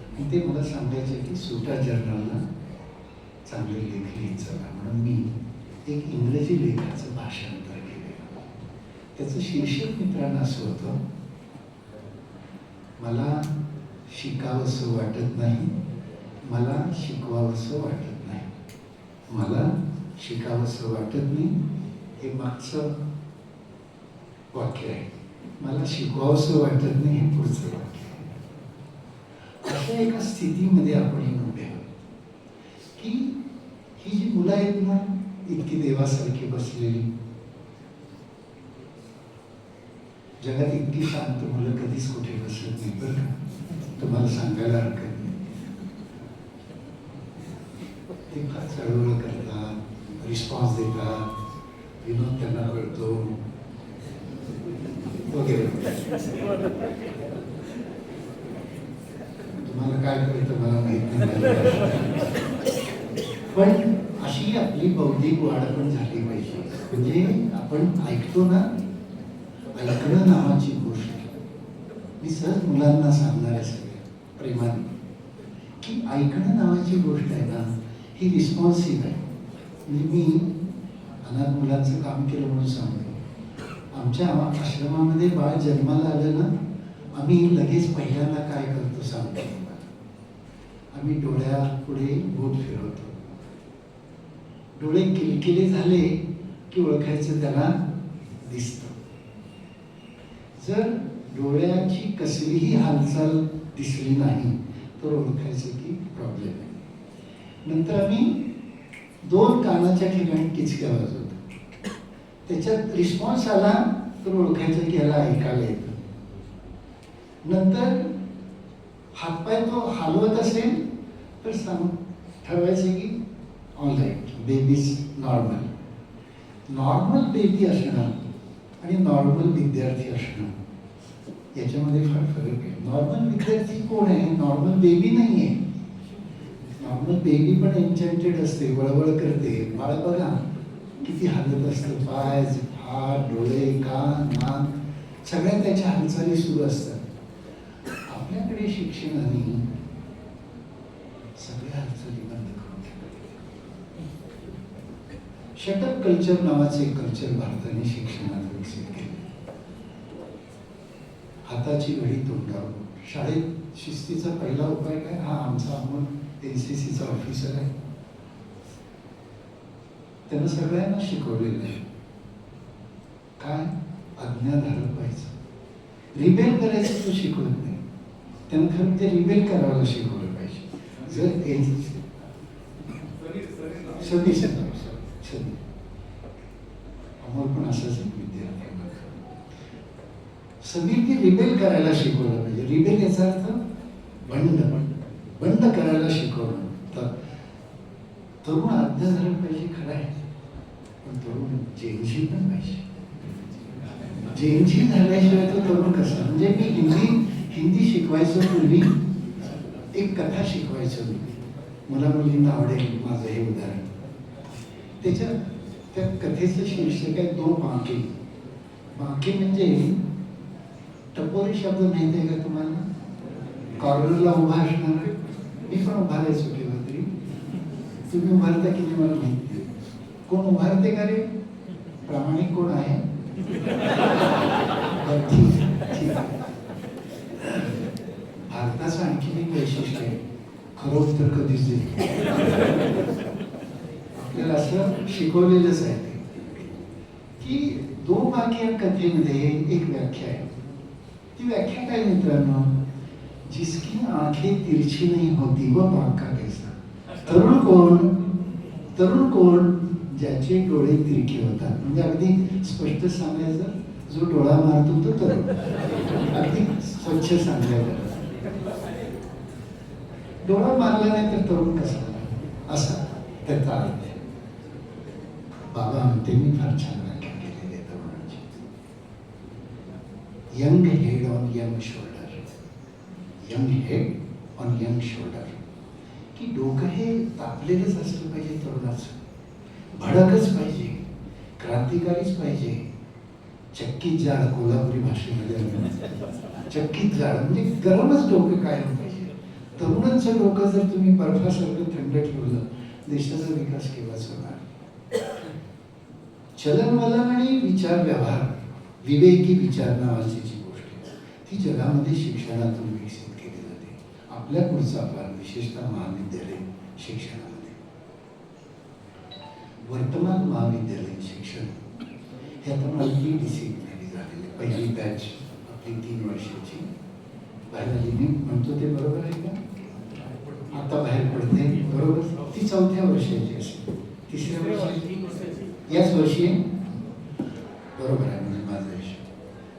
आणि ते मला सांगायचे की सुटा जर्नलला चांगले लेख लिहित चला. म्हणून मी एक इंग्रजी लेखाचं भाषांतर केलेलं. त्याचं शीर्षक मित्रांनो असं होतं, मला शिकावंसं वाटत नाही, मला शिकवावंसं वाटत नाही. मला शिकावंसं वाटत नाही हे मागचं वाक्य आहे, मला शिकवावंसं वाटत नाही हे पुढचं वाक्य आहे. अशा एका स्थितीमध्ये आपण उभे आहोत की ही जी मुलं आहेत ना, इतकी देवासारखी बसलेली, जगात इतकी शांत मुलं कधीच कुठे बसत नाही बरं का, तुम्हाला सांगायला हरकत नाही. ते फार चळवळ करतात, रिस्पॉन्स देतात, विनोद त्यांना कळतो वगैरे. तुम्हाला काय कळतं मला माहित नाही, पण अशी आपली बौद्धिक वाढ पण झाली पाहिजे. म्हणजे आपण ऐकतो ना, ऐकणं नावाची गोष्ट मी सहज मुलांना सांगणार आहे सगळ्या प्रेमाने, की ऐकणं नावाची गोष्ट आहे ना, ही रिस्पॉन्सिव्ह आहे. म्हणजे मी अनाथ मुलांचं काम केलं म्हणून सांगतो. आमच्या आश्रमामध्ये बाळ जन्माला आलं ना, आम्ही लगेच पहिल्यांदा काय करतो सांगतो. आम्ही डोळ्यापुढे बोट फिरवतो. डोळे किलकिले झाले की ओळखायचं त्याला दिसतं. जर डोळ्याची कसलीही हालचाल दिसली नाही तर ओळखायचं की प्रॉब्लेम आहे. नंतर आम्ही 2 कानाच्या ठिकाणी टिचक्या वाजवतो. त्याच्यात रिस्पॉन्स आला तर ओळखायचं की ह्याला ऐकायला येतं. नंतर हातपाय तो हलवत असेल तर ठरवायचं की all right, baby is normal. Normal baby असणं आणि नॉर्मल विद्यार्थी असणं याच्यामध्ये फार फरक आहे. नॉर्मल विद्यार्थी कोण आहे? नॉर्मल बेबी नाही आहे. नॉर्मल बेबी पण एन्चेंटेड असते, वळवळ करते. बाळ बघा किती हलत असतं, पाय, हात, डोळे, कान, नाक, सगळ्या त्याच्या हालचाली सुरू असतात. आपल्याकडे शिक्षणाने सगळ्या हालचाली बंद करून ठेवल्या. शटअप कल्चर नावाचे एक कल्चर भारताने शिक्षणात विकसित केले. हाताची घडी तोंडावर. शाळेत शिस्तीचा पहिला उपाय काय? हा आमचा अमोल NCCचा ऑफिसर आहे, त्यानं सगळ्यांना शिकवलेलं आहे. काय? आज्ञाधारक व्हायचं. रिबेल करायचं तो शिकवत नाही, त्यानं खरं ते रिबेल करायला शिकवलं पाहिजे. जर अमोल पण असाच एक विद्यार्थी आहे. समीरने रिबेल करायला शिकवलं पाहिजे. रिबेल याचा अर्थ बंड करायला शिकवणं. तर तरुण आज्ञा झालं पाहिजे, खरं आहे, पण तरुण चेंजिंग पण पाहिजे. चेंजिंग झाल्याशिवाय तो तरुण कसा? म्हणजे मी हिंदी शिकवायचो पूर्वी, एक कथा शिकवायचो मी, मुला मुलींना आवडेल माझं हे उदाहरण. त्या कथेचं शीर्षक आहे दो बांके. बांके म्हणजे टपोरी शब्द माहिती आहे का तुम्हाला? कॉर्नरला उभा असणार. मी पण उभारायचो केव्हा तरी. तुम्ही उभारता की नाही मला माहिती आहे. कोण उभारते का रे? प्रामाणिक कोण आहे? ठीक आहे. भारताचं आणखी एक वैशिष्ट्य आहे, खरं उत्तर कधीच देत. आपल्याला असं शिकवलेलंच आहे ते, की दो बांके या कथेमध्ये एक व्याख्या आहे. ती व्याख्या काय मित्रांनो? जिसकी आंखें तिरछी नहीं होती वो बांका कैसा. तरुण कोण? ज्याचे डोळे तिरके होतात. म्हणजे अगदी स्पष्ट सांगायचं, जो डोळा मारतो तो तरुण. अगदी स्वच्छ सांगायचं. डोळा मारला नाही तर तरुण कसा असा त्याचा अर्थ आहे. बाबा म्हणते मी फार छान व्याख्या केलेली आहे तरुणाची. Young head on young shoulder. Young head on young shoulder. की डोकं हे तापलेलंच असलं पाहिजे तरुणाचं. भडकच पाहिजे, क्रांतिकारीच पाहिजे. चक्कीत जाड, कोल्हापुरी भाषेमध्ये चक्कीत जाड म्हणजे गरमच डोकं कायम पाहिजे. तरुणांचं डोकं जर तुम्ही बर्फासारखं थंड ठेवलं, देशाचा विकास केव्हाच होणार. चलनवलन आणि विचार व्यवहार, विवेकी विचार नावाची जी गोष्ट आहे, ती जगामध्ये शिक्षणातून विकसित केली जाते. आपल्या पुढचा भाग विशेषतः महाविद्यालयीन शिक्षणामध्ये. वर्तमान महाविद्यालयीन शिक्षण हे आता मला डिसिप्लिनरी झालेले. पहिली बॅच आपली 3 वर्षाची बाहेर मी म्हणतो ते बरोबर आहे का? आता बाहेर पडते बरोबर. ती 4थ्या वर्षाची असेल, 3ऱ्या वर्षाची, याच वर्षी बरोबर आहे. म्हणजे माझा विषय.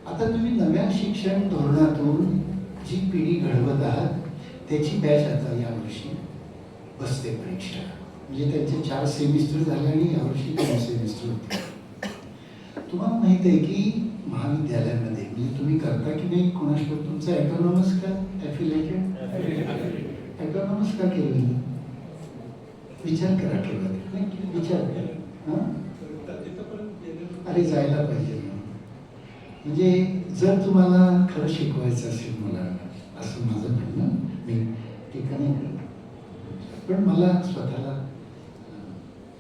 आता तुम्ही नव्या शिक्षण धोरणातून जी पिढी घडवत आहात त्याची बॅच आता यावर्षी बसते परीक्षा. म्हणजे त्यांचे 4 सेमिस्टर झाले आणि यावर्षी 2 सेमिस्टर होते. तुम्हाला माहित आहे की महाविद्यालयामध्ये म्हणजे तुम्ही करता की नाही कोणास ठाऊक, तुमचं ॲटोनॉमस का ॲफिलेटेड? ॲटोनॉमस का केलं? विचार करा केव्हा नाही, विचार करा. अरे जायला पाहिजे ना. म्हणजे जर तुम्हाला खरं शिकवायचं असेल मला, असं माझं म्हणणं, मी टीका नाही करत, पण मला स्वतःला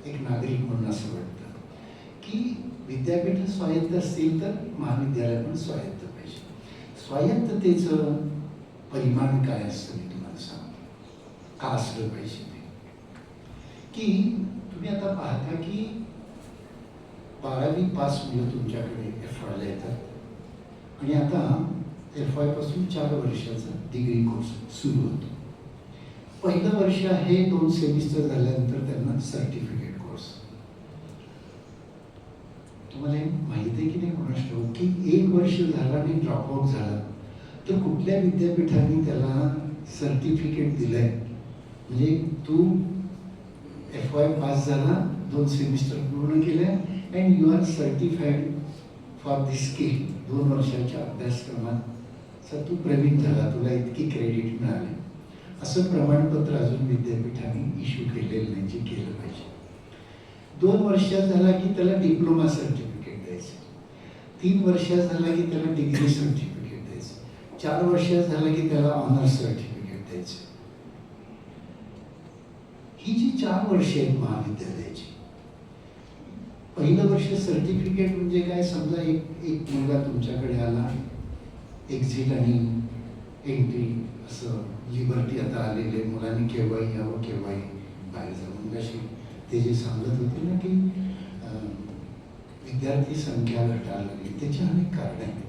एक नागरिक म्हणून असं वाटतं की विद्यापीठ स्वायत्त असतील तर महाविद्यालय पण स्वायत्त पाहिजे. स्वायत्ततेचं परिमाण काय असतं मी तुम्हाला सांगतो, का असलं पाहिजे ते. की तुम्ही आता पाहता की 12वी पास मुलं तुमच्याकडे FYला येतात आणि आता FY पासून 4 वर्षाचा डिग्री कोर्स सुरू होतो. पहिलं वर्ष आहे, 2 सेमिस्टर झाल्यानंतर त्यांना सर्टिफिकेट कोर्स. तुम्हाला माहिती आहे की नाही कोणास ठाऊक की 1 वर्ष झाला आणि ड्रॉपआउट झाला तर कुठल्या विद्यापीठाने त्याला सर्टिफिकेट दिलंय? म्हणजे तू FY पास झाला, 2 सेमिस्टर पूर्ण केल्या and you are certified for this skill. 2 वर्षाच्या अभ्यासक्रमात तू प्रवीण झाला, तुला इतकी क्रेडिट मिळाले, असं प्रमाणपत्र अजून विद्यापीठाने इश्यू केलेलं नाही, जे केलं पाहिजे. 2 वर्षात झाला की त्याला डिप्लोमा सर्टिफिकेट द्यायचं, 3 वर्षात झाला की त्याला डिग्री सर्टिफिकेट द्यायचं, 4 वर्षात झाला की त्याला ऑनर्स सर्टिफिकेट द्यायचं. ही जी 4 वर्ष आहेत महाविद्यालयाची, पहिलं वर्ष सर्टिफिकेट म्हणजे काय? समजा एक मुलगा तुमच्याकडे आला, एक्झिट आणि एंट्री असं लिबर्टी आता आलेले, मुलांनी केव्हाही यावं केव्हाही बाहेर जाऊन. अशी ते जे सांगत होते ना की विद्यार्थी संख्या घटायला लागली, त्याची अनेक कारण आहेत.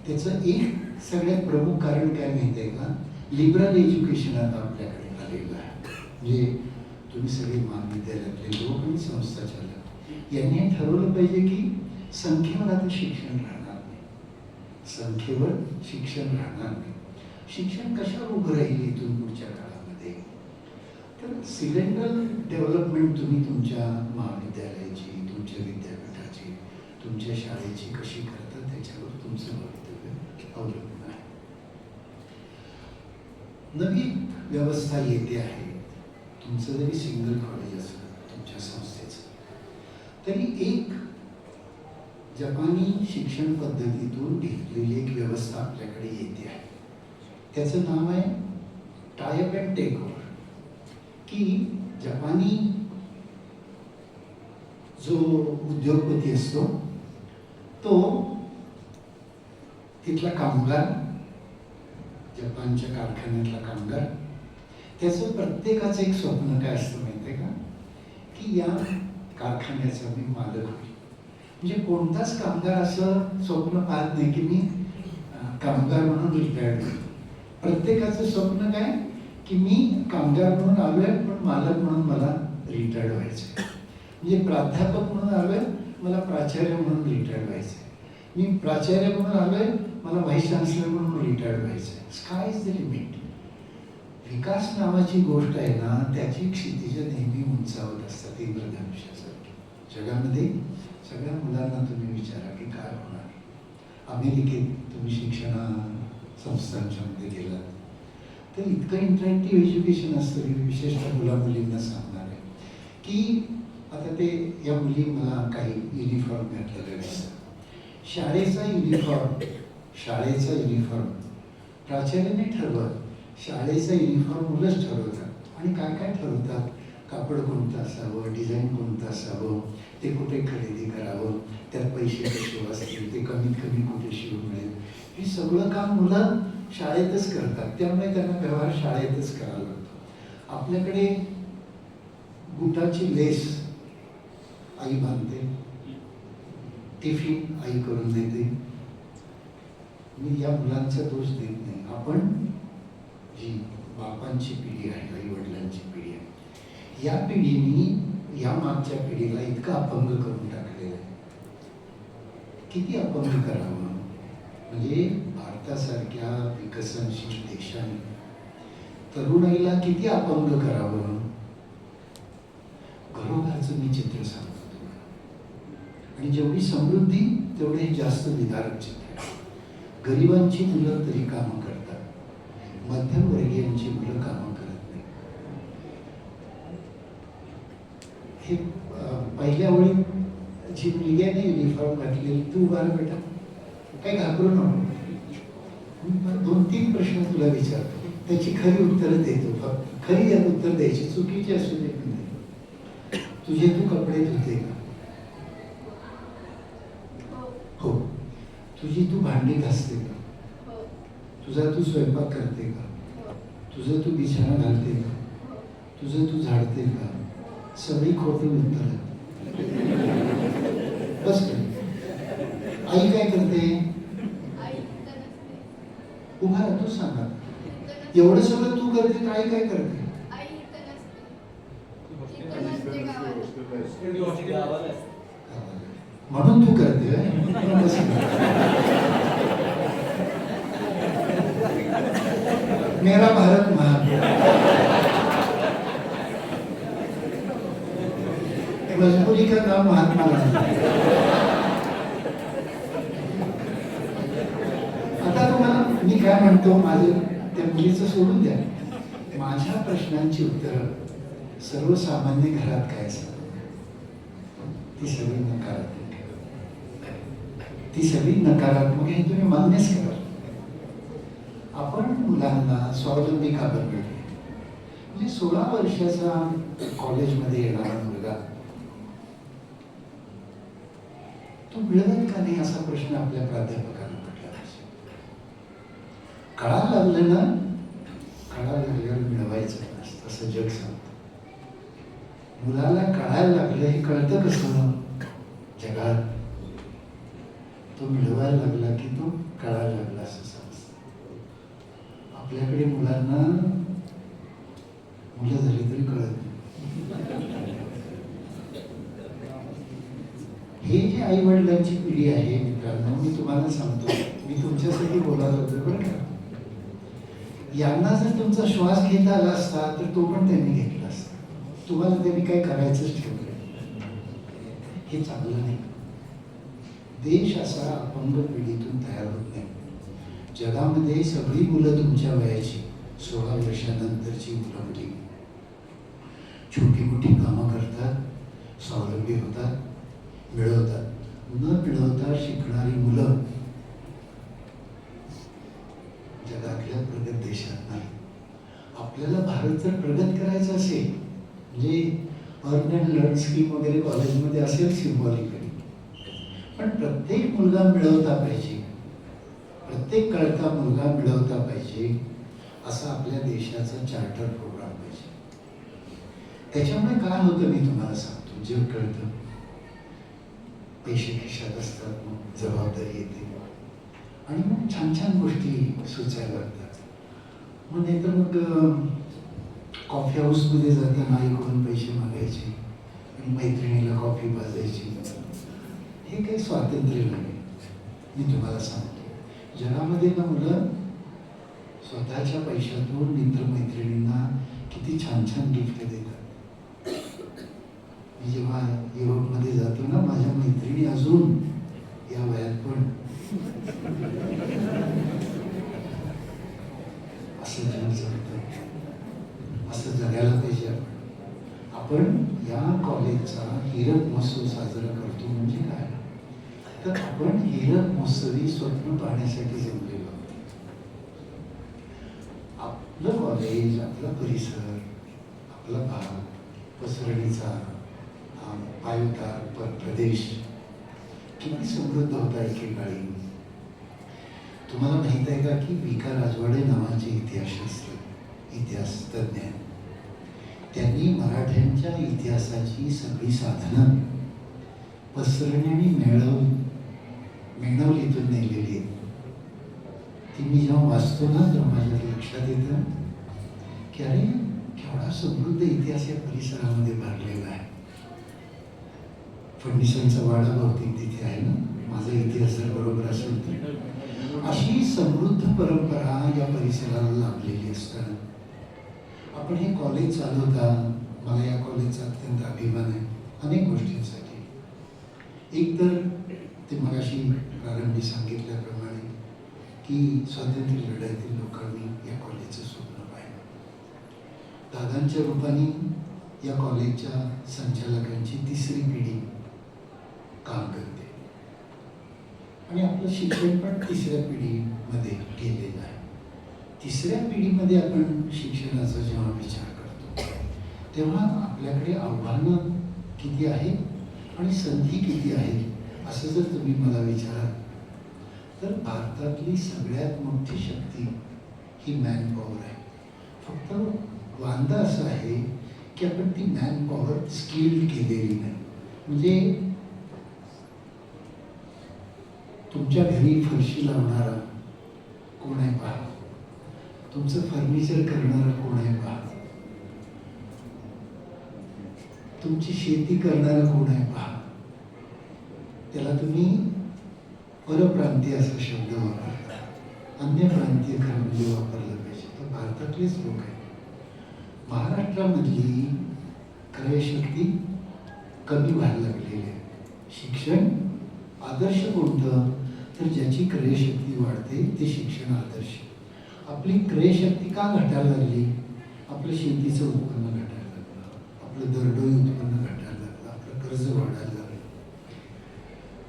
त्याचं एक सगळ्यात प्रमुख कारण काय माहिती आहे का? लिबरल एज्युकेशन आता आपल्याकडे आलेलं आहे. म्हणजे तुम्ही सगळे महाविद्यालयातले लोक आणि संस्था चालक यांनी हे ठरवलं पाहिजे की संख्येवर आता शिक्षण राहणार नाही, संख्येवर शिक्षण राहणार नाही. शिक्षण कशावर उभं राहील इथून पुढच्या काळामध्ये? तर सिलेंडर डेव्हलपमेंट तुम्ही तुमच्या महाविद्यालयाची, तुमच्या विद्यापीठाची, तुमच्या शाळेची कशी करता त्याच्यावर तुमचं भवितव्य अवलंबून आहे. नवी व्यवस्था येते आहे. तुमचं जरी सिंगल कॉलेज असलं तुमच्या संस्थेचं, तरी एक जपानी शिक्षण पद्धतीतून घेतलेली एक व्यवस्था आपल्याकडे येते आहे. त्याचं नाव आहे टायप अँड टेक ओव्हर. की जपानी जो उद्योगपती असतो तो तिथला कामगार, जपानच्या कारखान्यातला कामगार, त्याचं प्रत्येकाचं एक स्वप्न काय असतं माहिती आहे का, की या कारखान्याचा मी मालक होईल. म्हणजे कोणताच कामगार असं स्वप्न पाहत नाही की मी कामगार म्हणून रिटायर्ड होईल. प्रत्येकाचं स्वप्न काय की मी कामगार म्हणून आलोय पण मालक म्हणून मला रिटायर्ड व्हायचं. म्हणजे प्राध्यापक म्हणून आलोय, मला प्राचार्य म्हणून रिटायर्ड व्हायचं. मी प्राचार्य म्हणून आलोय, मला व्हाईस चान्सलर म्हणून रिटायर्ड व्हायचं. Sky is the limit. विकास नावाची गोष्ट आहे ना, त्याची क्षितिजं नेहमी उंचावत असतात इंद्रधनुष्यासारखी. जगामध्ये सगळ्या मुलांना तुम्ही विचारा की काय होणार. अमेरिकेत तुम्ही शिक्षणा संस्थांच्या मध्ये गेलात तर इतकं इंटरॅक्टिव्ह एज्युकेशन असतं, विशेषतः मुला मुलींना सांगणार आहे की आता ते या मुली मला काही युनिफॉर्म घातलेले असतात. शाळेचा युनिफॉर्म प्राचार्याने ठरवत, शाळेचा युनिफॉर्म मुलंच ठरवतात. आणि काय काय ठरवतात, कापड कोणतं असावं, डिझाईन कोणतं असावं, ते कुठे खरेदी करावं, त्यात पैसे कसे वाचतील, ते कमीत कमी कुठे शिवून मिळेल, हे सगळं काम मुलं शाळेतच करतात. त्यामुळे त्यांना व्यवहार शाळेतच करावा लागतो. आपल्याकडे बुटाची लेस आई बांधते, टिफिन आई करून देते. मी या मुलांचा दोष देत नाही. आपण जी बापांची पिढी आहे, आई वडिलांची पिढी आहे, या पिढीने या मागच्या पिढीला इतकं अपंग करून टाकलेलं आहे. किती अपंग करावं. म्हणजे भारतासारख्या विकसनशील देशाने तरुणाईला किती अपंग करावं. घरोघरचं मी चित्र सांगतो तुम्हाला. आणि जेवढी समृद्धी तेवढे जास्त विदारक चित्र आहे. गरिबांची मुलं तरी कामं करतात, मध्यमवर्गीयांची मुलं कामं करत नाही. हे पहिल्या ओळीत जी मुलगी आहे ना युनिफॉर्म घातलेली, तू उभा राहा बेटा, काही घाबरू नको. 2-3 प्रश्न तुला विचारतो, त्याची खरी उत्तरं देतो. फक्त खरी उत्तर द्यायची, चुकीची असू दे पण नाही. तुझे तू कपडे धुते का? हो. तुझी तू भांडी घासते का? तुझा तू स्वयंपाक करते का? तुझं तू बिछाना घालते का? तुझं तू झाडते का? सगळी खोटी उत्तर. बस आई काय करते? उभा राहा, तू सांगा. एवढं सगळं तू करते तर आई काय करते? म्हणून तू करते. मेरा भारत महान, मजबूरी का नाम महात्मा गांधी. आता तुम्हाला मी काय म्हणतो, माझं त्या मुलीचं सोडून द्या. माझ्या प्रश्नांची उत्तरं सर्वसामान्य घरात काय असतात ती सगळी नकारात्मक आहे. ती सगळी नकारात्मक आहे, तुम्ही मान्यच करा. आपण मुलांना स्वावलंबी का बनवले. म्हणजे 16 वर्षाचा कॉलेजमध्ये येणारा मुलगा तो मिळवेल का नाही असा प्रश्न आपल्या प्राध्यापकांना पडला पाहिजे. कळायला लागलं ना, कळायला लागल्यावर मिळवायचं नसतं असं जग सांगतं. मुलाला कळायला लागलं हे कळतं कसं जगात, तो मिळवायला लागला की तो कळायला लागला असं समजतं. आपल्याकडे मुलांना मुलं झाली तरी कळत नाही. हे जे आई वडिलांची पिढी आहे मित्रांनो, मी तुम्हाला सांगतो, मी तुमच्यासाठी बोलत होतो बरं का. यांना जर तुमचा श्वास घेता आला असता तर तो पण त्यांनी घेतला असता. तुम्हाला ते मी काय करायचंच ठेवलं. हे चांगलं नाही. देश असा अपंग पिढीतून तयार होत नाही. जगामध्ये सगळी मुलं तुमच्या वयाची 16 वर्षानंतरची मुलं मुली छोटी मोठी कामं करतात, स्वावलंबी होतात, मिळवतात. न मिळवता शिकणारी मुलं जगातल्या प्रगत देशात नाही. आपल्याला भारत जर प्रगत करायचं असेल म्हणजे अर्न अँड लर्न स्कीम वगैरे कॉलेजमध्ये असेल सिम्बॉलिकली, पण प्रत्येक मुलगा मिळवता पाहिजे, प्रत्येक कळता मुलगा मिळवता पाहिजे असा आपल्या देशाचा चार्टर प्रोग्राम पाहिजे. त्याच्यामुळे काय होतं मी तुम्हाला सांगतो. जग कळतं, पैसे खिशात असतात, मग जबाबदारी येते आणि मग छान छान गोष्टी सुचायला लागतात. मग नाहीतर मग कॉफी हाऊसमध्ये जाताना आईकडून पैसे मागायचे आणि मैत्रिणीला कॉफी पाजायची. हे काही स्वातंत्र्य नाही. मी तुम्हाला सांगतो, जगामध्ये ना मुलं स्वतःच्या पैशातून मित्रमैत्रिणींना किती छान छान गिफ्ट देतात. मी जेव्हा युरोपमध्ये जातो ना, माझ्या मैत्रिणी अजून या वयात पण असं जग जगतं. असं जगायला पाहिजे. आपण या कॉलेजचा हीरक महोत्सव साजरा करतो म्हणजे काय, तर आपण हीरक महोत्सवी स्वप्न पाहण्यासाठी जमलेलो. आपलं कॉलेज, आपला परिसर, आपला भाग, पसरणीचा पायउतार प्रदेश किती समृद्ध होता एकेकाळी. तुम्हाला माहित आहे का की विका राजवाडे नावाचे इतिहास तज्ञ आहेत. त्यांनी मराठ्यांच्या इतिहासाची सगळी साधनं पसरणी आणि मेणवलीतून नेलेली आहेत. ती मी जेव्हा वाचतो ना तेव्हा माझ्या लक्षात येतं की अरे केवढा समृद्ध इतिहास या परिसरामध्ये भरलेला आहे. फडणीसांचा वाडा बहुतेक तिथे आहे ना, माझा इतिहास जर बरोबर असेल तर. अशी समृद्ध परंपरा या परिसराला लाभलेली असताना आपण हे कॉलेज चालवता. मला या कॉलेजचा अत्यंत अभिमान आहे अनेक गोष्टींसाठी. एक तर ते मगाशी प्रारंभी सांगितल्याप्रमाणे की स्वातंत्र्य लढ्यातील लोकांनी या कॉलेजचं स्वप्न पाहिलं. दादांच्या रूपाने या कॉलेजच्या संचालकांची 3री पिढी काम करते आणि आपलं शिक्षण पण 3ऱ्या पिढीमध्ये गेलेलं आहे. 3ऱ्या पिढीमध्ये आपण शिक्षणाचा जेव्हा विचार करतो तेव्हा आपल्याकडे आव्हानं किती आहेत आणि संधी किती आहेत असं जर तुम्ही मला विचाराल तर भारतातली सगळ्यात मोठी शक्ती ही मॅन पॉवर आहे. फक्त वांदा असं आहे की आपण ती मॅन पॉवर स्किल्ड केलेली नाही. म्हणजे तुमच्या घरी फरशी लावणारा कोण आहे पहा, तुमचं फर्निचर करणारा कोण आहे पहा, तुमची शेती करणारा कोण आहे पहा. त्याला तुम्ही परप्रांतीय असा शब्द वापरता, अन्य प्रांतीय म्हणजे वापरला पाहिजे. तर भारतातलेच लोक आहेत. महाराष्ट्रामधली क्रयशक्ती कमी व्हायला लागलेली आहे. शिक्षण आदर्श कोणतं, तर ज्याची क्रयशक्ती वाढते ते शिक्षण आदर्श. आपली क्रयशक्ती का घटायला लागली, आपलं शेतीचं उत्पन्न घटायला लागलं, आपलं दरडोई उत्पन्न घटायला लागलं, आपलं कर्ज वाढायला लागलं.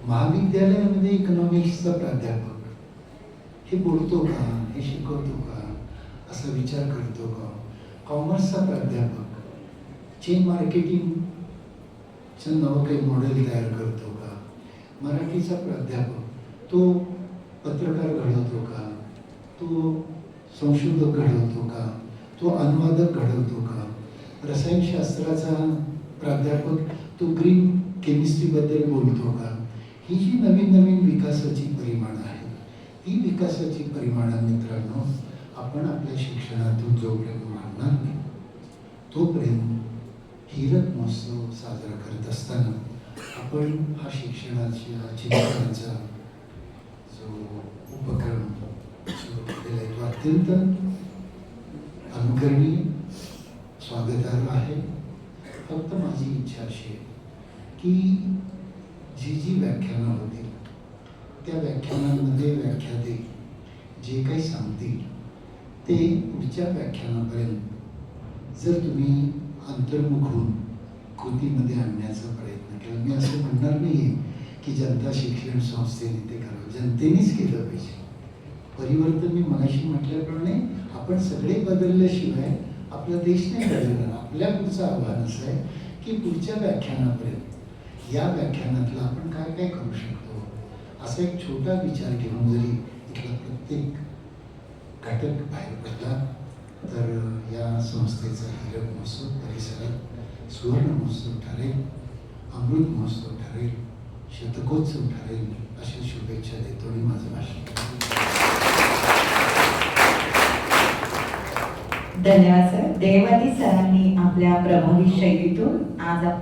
महाविद्यालयामध्ये इकॉनॉमिक्सचा प्राध्यापक हे बोलतो का, हे शिकवतो का, असा विचार करतो का. कॉमर्सचा प्राध्यापक चेन मार्केटिंगचं नवं काही मॉडेल तयार करतो का. मराठीचा प्राध्यापक तो पत्रकार घडवतो का, तो संशोधक घडवतो का, तो अनुवादक घडवतो का. रसायनशास्त्राचा प्राध्यापक तो ग्रीन केमिस्ट्रीबद्दल बोलतो का. ही जी नवीन नवीन विकासाची परिमाणं आहेत, ही विकासाची परिमाणं मित्रांनो आपण आपल्या शिक्षणातून जोपर्यंत मांडणार नाही तोपर्यंत हीरक महोत्सव साजरा करत असताना आपण हा शिक्षणाच्या चिंतनाचा जो उपक्रम सुरू केलेला आहे तो अत्यंत अनुकरणीय, स्वागतार्ह आहे. फक्त माझी इच्छा अशी आहे की जी जी व्याख्यानं होतील त्या व्याख्यानांमध्ये व्याख्याते जे काही सांगतील ते पुढच्या व्याख्यानापर्यंत जर तुम्ही अंतर्मुख होऊन कृतीमध्ये आणण्याचा प्रयत्न केला. मी असं म्हणणार नाही आहे की जनता शिक्षण संस्थेने ते करावं, जनतेनेच केलं पाहिजे. परिवर्तन मी मगाशी म्हटल्याप्रमाणे आपण सगळे बदलल्याशिवाय आपला देश नाही बदलणार. आपल्या पुढचं आव्हान असं आहे की पुढच्या व्याख्यानापर्यंत या व्याख्यानातलं आपण काय काय करू शकतो असा एक छोटा विचार घेऊन जरी इथला प्रत्येक घटक बाहेर पडला तर या संस्थेचा हीरक महोत्सव परिसरात सुवर्ण महोत्सव ठरेल, अमृत महोत्सव ठरेल, शतकोत्सव ठरेल अशा शुभेच्छा देतो आणि माझं भाषण. धन्यवाद सर. देवादी सरांनी आपल्या प्रभावी शैलीतून आज